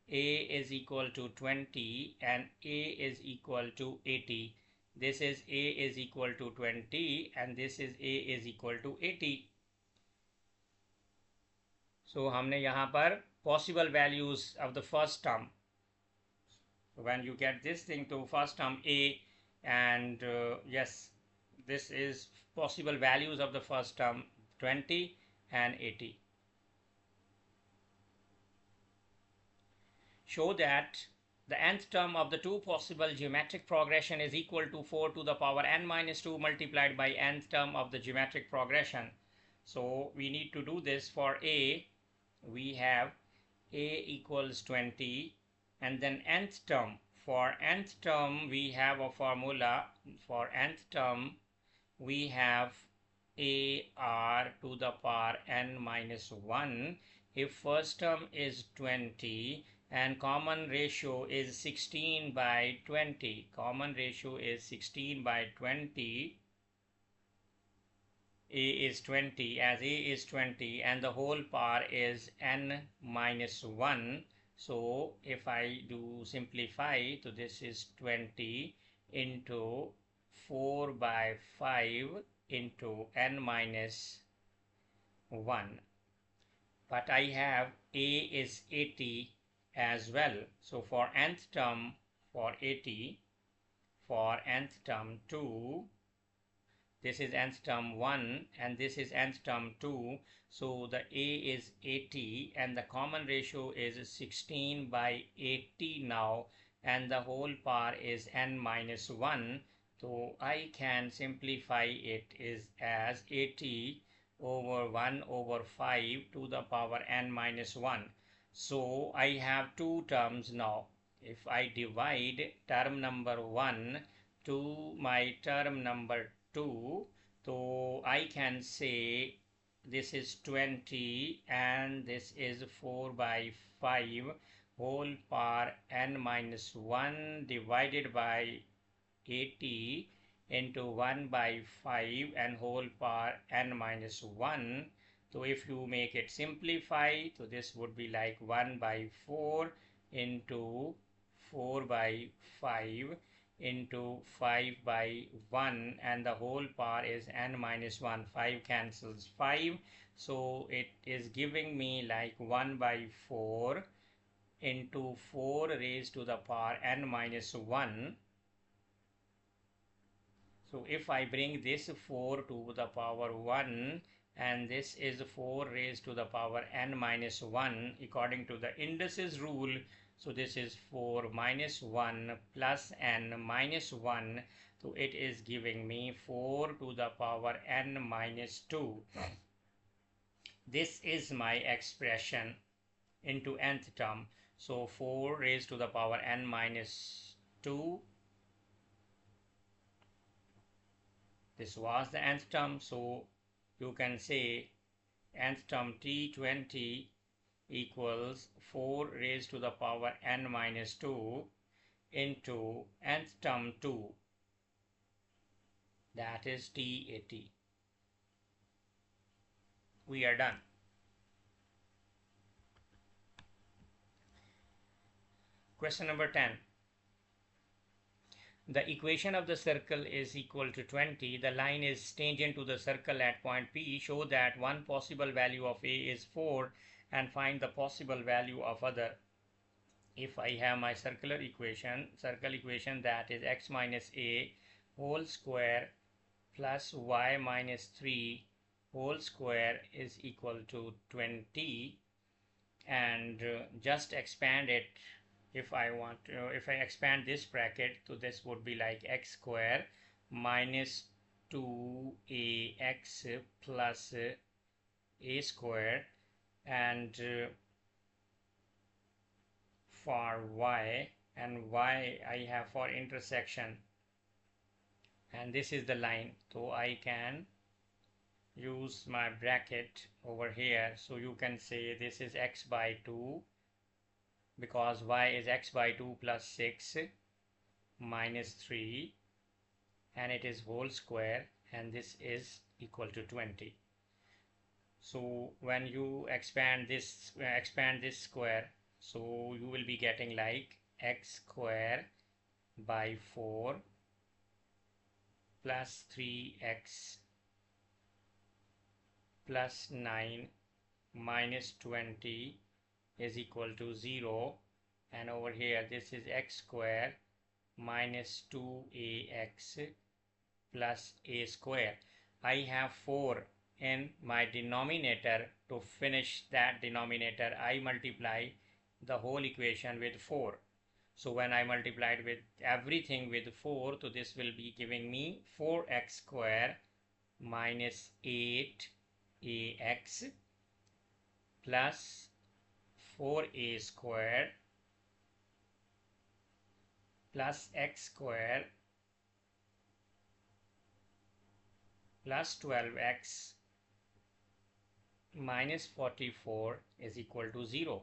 A is equal to 20 and a is equal to 80. This is a is equal to 20 and this is a is equal to 80. So हमने यहाँ पर possible values of the first term. When you get this thing to first term a, and yes, this is possible values of the first term 20 and 80. Show that the nth term of the two possible geometric progression is equal to 4 to the power n minus 2 multiplied by nth term of the geometric progression. So we need to do this. For a, we have a equals 20 and then nth term. For nth term we have a formula. For nth term we have a r to the power n minus 1. If first term is 20 and common ratio is 16 by 20, common ratio is 16 by 20, a is 20, as a is 20 and the whole power is n minus 1. So if I do simplify, so this is 20 into 4 by 5 into n minus 1. But I have a is 80 as well. So for nth term, for 80, for nth term 2, this is nth term 1 and this is nth term 2. So the a is 80 and the common ratio is 16 by 80 now, and the whole power is n minus 1. So I can simplify it is as 80 over 1 over 5 to the power n minus 1. So I have two terms now. If I divide term number 1 to my term number 2, so I can say this is 20 and this is 4 by 5 whole power n minus 1 divided by 80 into 1 by 5 and whole power n minus 1. So if you make it simplify, so this would be like 1 by 4 into 4 by 5 into 5 by 1 and the whole power is n minus 1. 5 cancels 5. So it is giving me like 1 by 4 into 4 raised to the power n minus 1. So if I bring this 4 to the power 1 and this is 4 raised to the power n minus 1 according to the indices rule, so this is 4 minus 1 plus n minus 1, so it is giving me 4 to the power n minus 2. This is my expression into nth term. So 4 raised to the power n minus 2. This was the nth term, so you can say nth term T20 equals 4 raised to the power n minus 2 into nth term 2, that is T80. We are done. Question number 10. The equation of the circle is equal to 20. The line is tangent to the circle at point P. Show that one possible value of A is 4 and find the possible value of other. If I have my circle equation that is x minus A whole square plus y minus 3 whole square is equal to 20, and just expand it. If I expand this bracket, so this would be like x square minus 2ax plus a square, and for y and y I have for intersection, and this is the line, so I can use my bracket over here. So you can say this is x by 2 because y is x by 2 plus 6 minus 3, and it is whole square, and this is equal to 20. So when you expand this square, so you will be getting like x square by 4 plus 3x plus 9 minus 20 is equal to 0, and over here this is x square minus 2ax plus a square. I have 4 in my denominator. To finish that denominator, I multiply the whole equation with 4. So when I multiplied with everything with 4, so this will be giving me 4x square minus 8ax plus 4a square plus x square plus 12x minus 44 is equal to 0.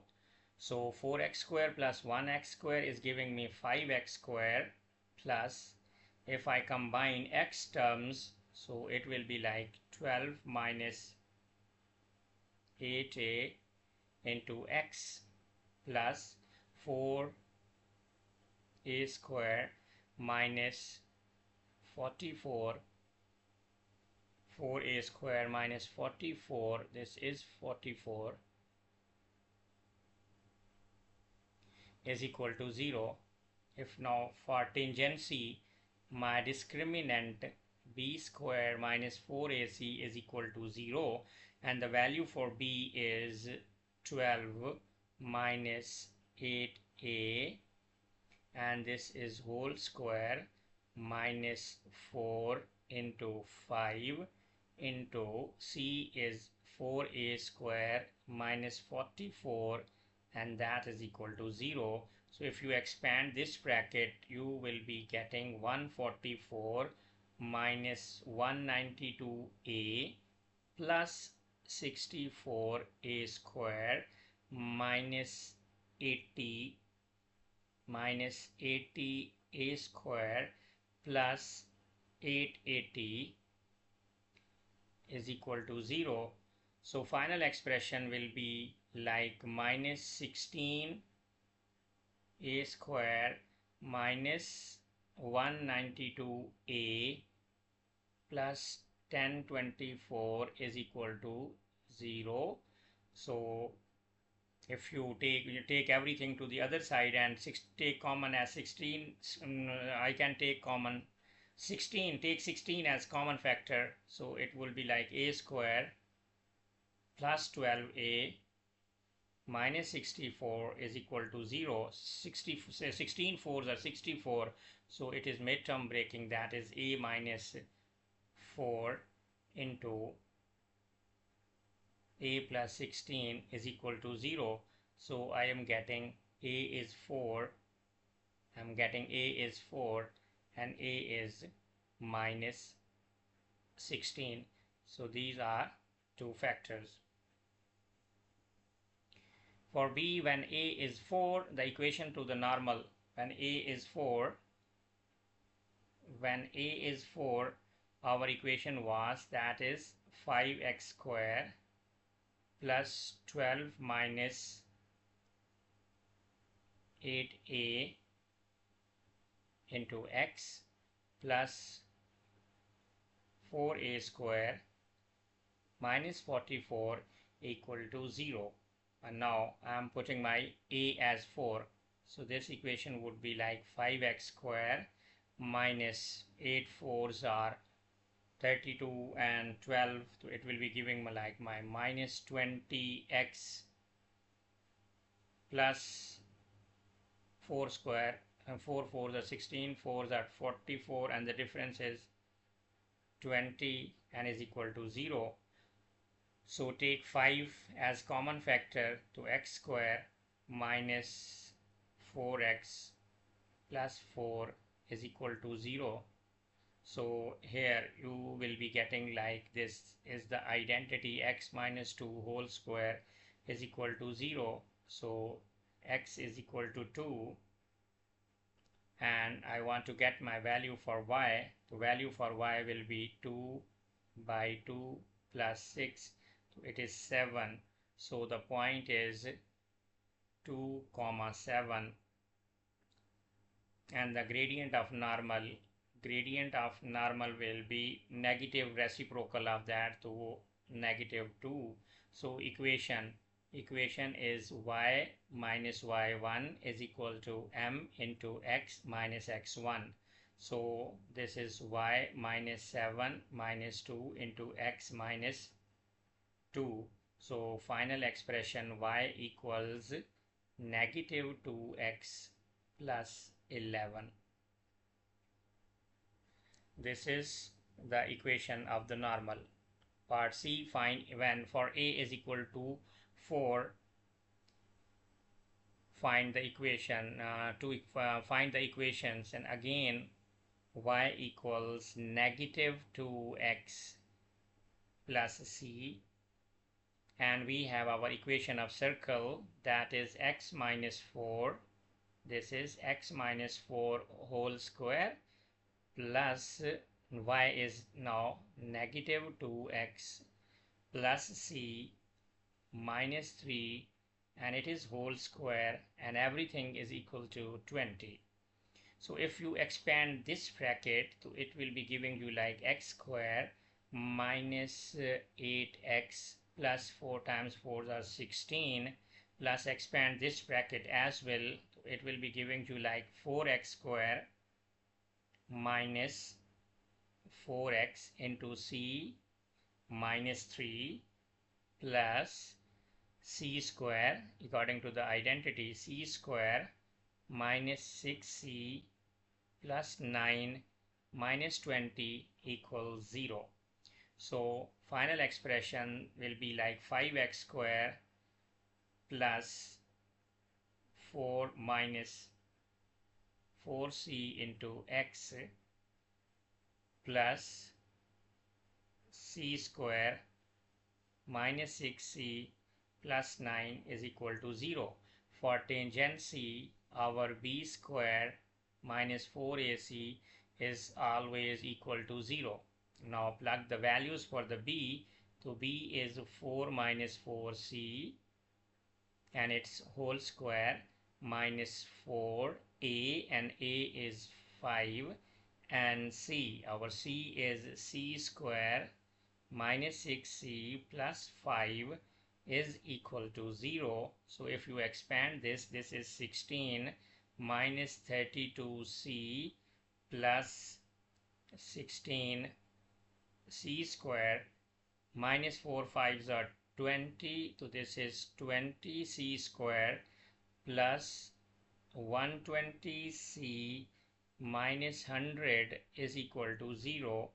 So 4x square plus 1x square is giving me 5x square plus, if I combine x terms, so it will be like 12 minus 8a into x plus 4a square minus 44, 4a square minus 44, this is 44, is equal to 0. If now for tangency, my discriminant b square minus 4ac is equal to 0, and the value for b is 12 minus 8a, and this is whole square minus 4 into 5 into c is 4a square minus 44, and that is equal to 0. So if you expand this bracket, you will be getting 144 minus 192a plus 64a square minus 80 a square plus 880 is equal to 0. So final expression will be like minus 16 a square minus 192a plus 1024 is equal to 0. So if you take everything to the other side and take common as 16, I can take common 16, take 16 as common factor, so it will be like a square plus 12a minus 64 is equal to 0. 16 fours are 64, so it is midterm breaking, that is a minus 4 into a plus 16 is equal to 0. So I am getting a is 4, I'm getting a is 4 and a is minus 16. So these are two factors. For b, when a is 4, the equation to the normal, when a is 4, our equation was, that is 5x square plus 12 minus 8a into x plus 4a square minus 44 equal to 0. And now I am putting my a as 4. So this equation would be like 5x square minus 8 fours are 32 and 12. So it will be giving me like my minus 20x plus 4 square, and 4 fours are 16, 4s are 44, and the difference is 20 and is equal to 0. So take 5 as common factor to x square minus 4x plus 4 is equal to 0. So here you will be getting like this is the identity x minus 2 whole square is equal to 0. So x is equal to 2, and I want to get my value for y. The value for y will be 2 by 2 plus 6. So it is 7. So the point is 2 comma 7, and the gradient of normal will be negative reciprocal of that, to negative 2. So equation is y minus y1 is equal to m into x minus x1. So this is y minus 7 minus 2 into x minus 2. So final expression y equals negative 2x plus 11. This is the equation of the normal. Part C, find when for a is equal to 4, find the equation find the equations, and again y equals negative 2x plus c, and we have our equation of circle, that is x minus 4. This is x minus 4 whole square plus y is now negative 2x plus c minus 3, and it is whole square, and everything is equal to 20. So if you expand this bracket, so it will be giving you like x square minus 8x plus 4 times 4 are 16, plus expand this bracket as well, it will be giving you like 4x square minus 4x into c minus 3 plus c square, according to the identity, c square minus 6c plus 9 minus 20 equals 0. So final expression will be like 5x square plus 4 minus 4c into x plus c square minus 6c plus 9 is equal to 0. For tangent c, our b square minus 4ac is always equal to 0. Now plug the values for the b. So b is 4 minus 4c and its whole square minus 4a, and a is 5, and c, our c is c square minus 6c plus 5 is equal to 0. So if you expand this, this is 16 minus 32c plus 16 c square minus 4 5s are 20. So this is 20 c square plus 120 c minus 100 is equal to 0.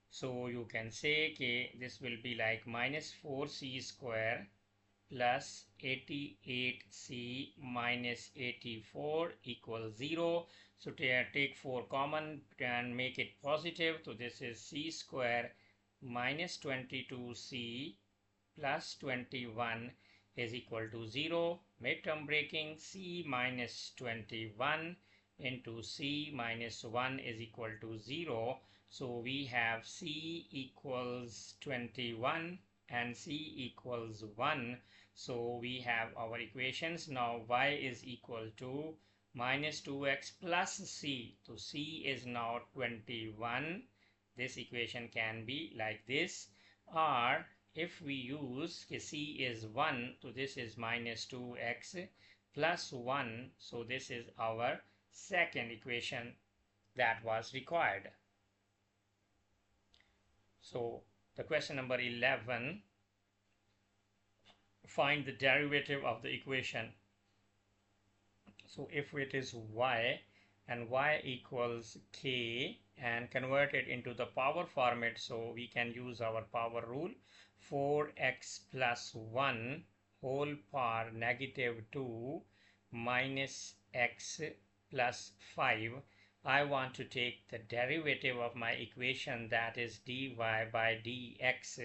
So you can say this will be like minus 4c square plus 88c minus 84 equals 0. So take 4 common and make it positive. So this is c square minus 22c plus 21 is equal to 0. Midterm breaking, c minus 21 into c minus 1 is equal to 0. So we have c equals 21 and c equals 1. So we have our equations. Now y is equal to minus 2x plus c. So c is now 21. This equation can be like this, or if we use c is 1, so this is minus 2x plus 1. So this is our second equation that was required. So the question number 11, find the derivative of the equation. So if it is y and y equals k and convert it into the power format, so we can use our power rule, 4x plus 1 whole power negative 2 minus x plus 5, I want to take the derivative of my equation, that is dy by dx,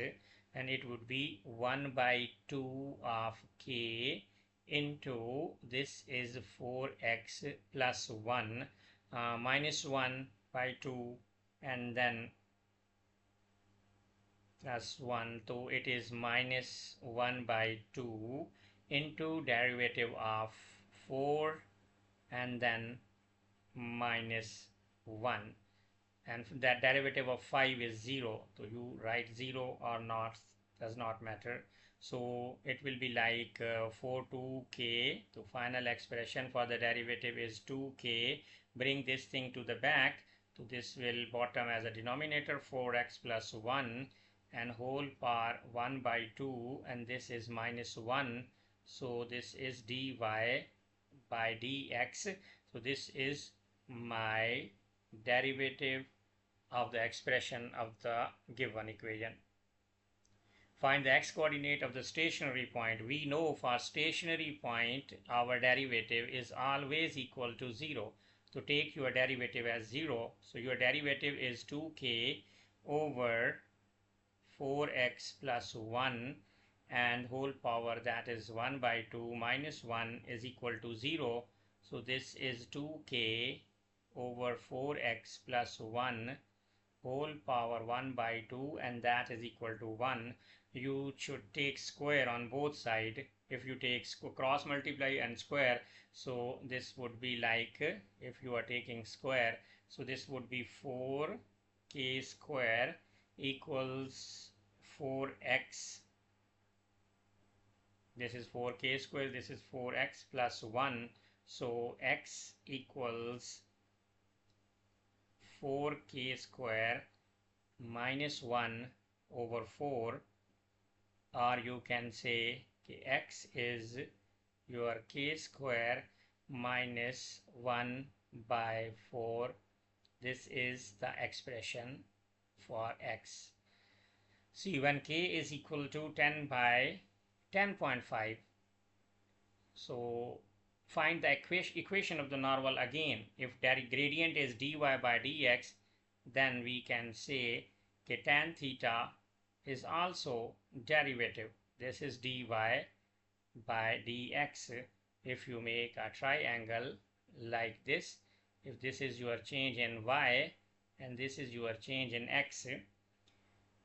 and it would be 1 by 2 of k into this is 4x plus 1 minus 1 by 2 and then plus 1, so it is minus 1 by 2 into derivative of 4 and then minus 1, and that derivative of 5 is 0, so you write 0 or not, does not matter. So it will be like 4 2k. The final expression for the derivative is 2k. Bring this thing to the back, so this will bottom as a denominator 4x plus 1 and whole power 1 by 2, and this is minus 1, so this is dy by dx. So this is my derivative of the expression of the given equation. Find the x-coordinate of the stationary point. We know for stationary point our derivative is always equal to 0. So take your derivative as 0. So your derivative is 2k over 4x plus 1 and whole power, that is 1 by 2 minus 1 is equal to 0. So this is 2k over 4x plus 1 whole power 1 by 2 and that is equal to 1. You should take square on both sides. If you take cross multiply and square, so this would be like, if you are taking square, so this would be 4k square equals 4x. This is 4k square, this is 4x plus 1. So x equals 4k square minus 1 over 4, or you can say x is your k square minus 1 by 4. This is the expression for x. See, when k is equal to 10 by 10.5, so find the equation of the normal again. If gradient is dy by dx, then we can say tan theta is also derivative. This is dy by dx. If you make a triangle like this, if this is your change in y and this is your change in x,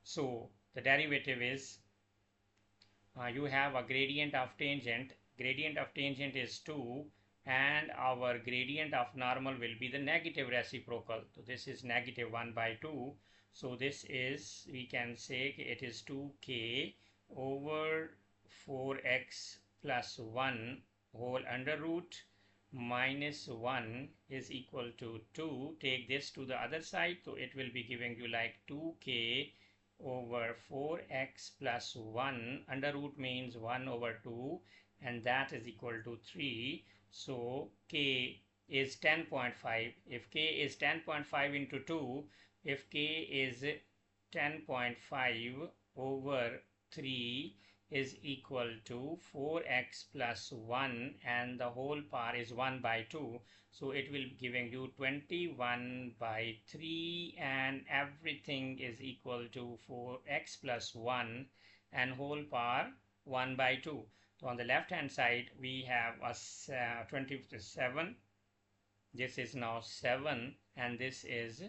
so the derivative is you have a gradient of tangent. Gradient of tangent is 2 and our gradient of normal will be the negative reciprocal. So this is negative 1 by 2. So this is, we can say it is 2k over 4x plus 1 whole under root minus 1 is equal to 2. Take this to the other side, so it will be giving you like 2k over 4x plus 1. Under root means 1 over 2 and that is equal to 3. So k is 10.5. If k is 10.5 into 2, if k is 10.5 over 3 is equal to 4x plus 1 and the whole power is 1 by 2. So it will be giving you 21 by 3 and everything is equal to 4x plus 1 and whole power 1 by 2. So on the left hand side we have a 27. This is now 7 and this is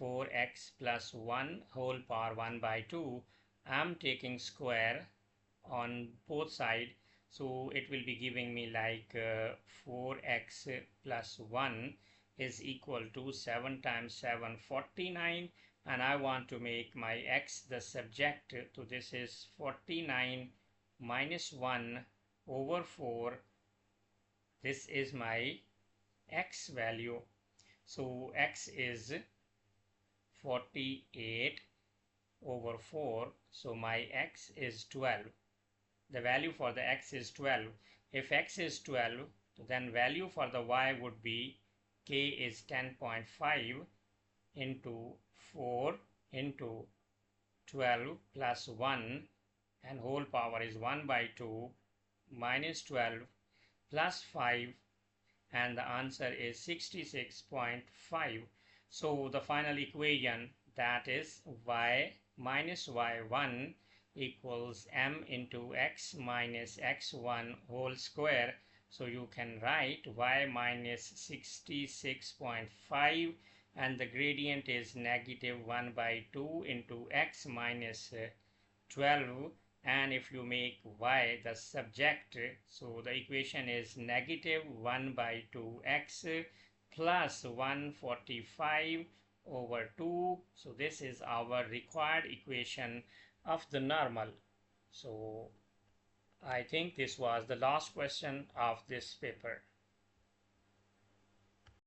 4x plus 1 whole power 1 by 2. I'm taking square on both sides, so it will be giving me like 4x plus 1 is equal to 7 times 7 49, and I want to make my x the subject, so this is 49 minus 1 over 4. This is my x value. So x is 48 over 4, so my x is 12. The value for the x is 12. If x is 12, then value for the y would be k is 10.5 into 4 into 12 plus 1 and whole power is 1 by 2 minus 12 plus 5 and the answer is 66.5. So the final equation, that is y minus y1 equals m into x minus x1 whole square. So you can write y minus 66.5 and the gradient is negative 1 by 2 into x minus 12, and if you make y the subject, so the equation is negative 1 by 2x plus 145 over 2. So this is our required equation of the normal. So I think this was the last question of this paper.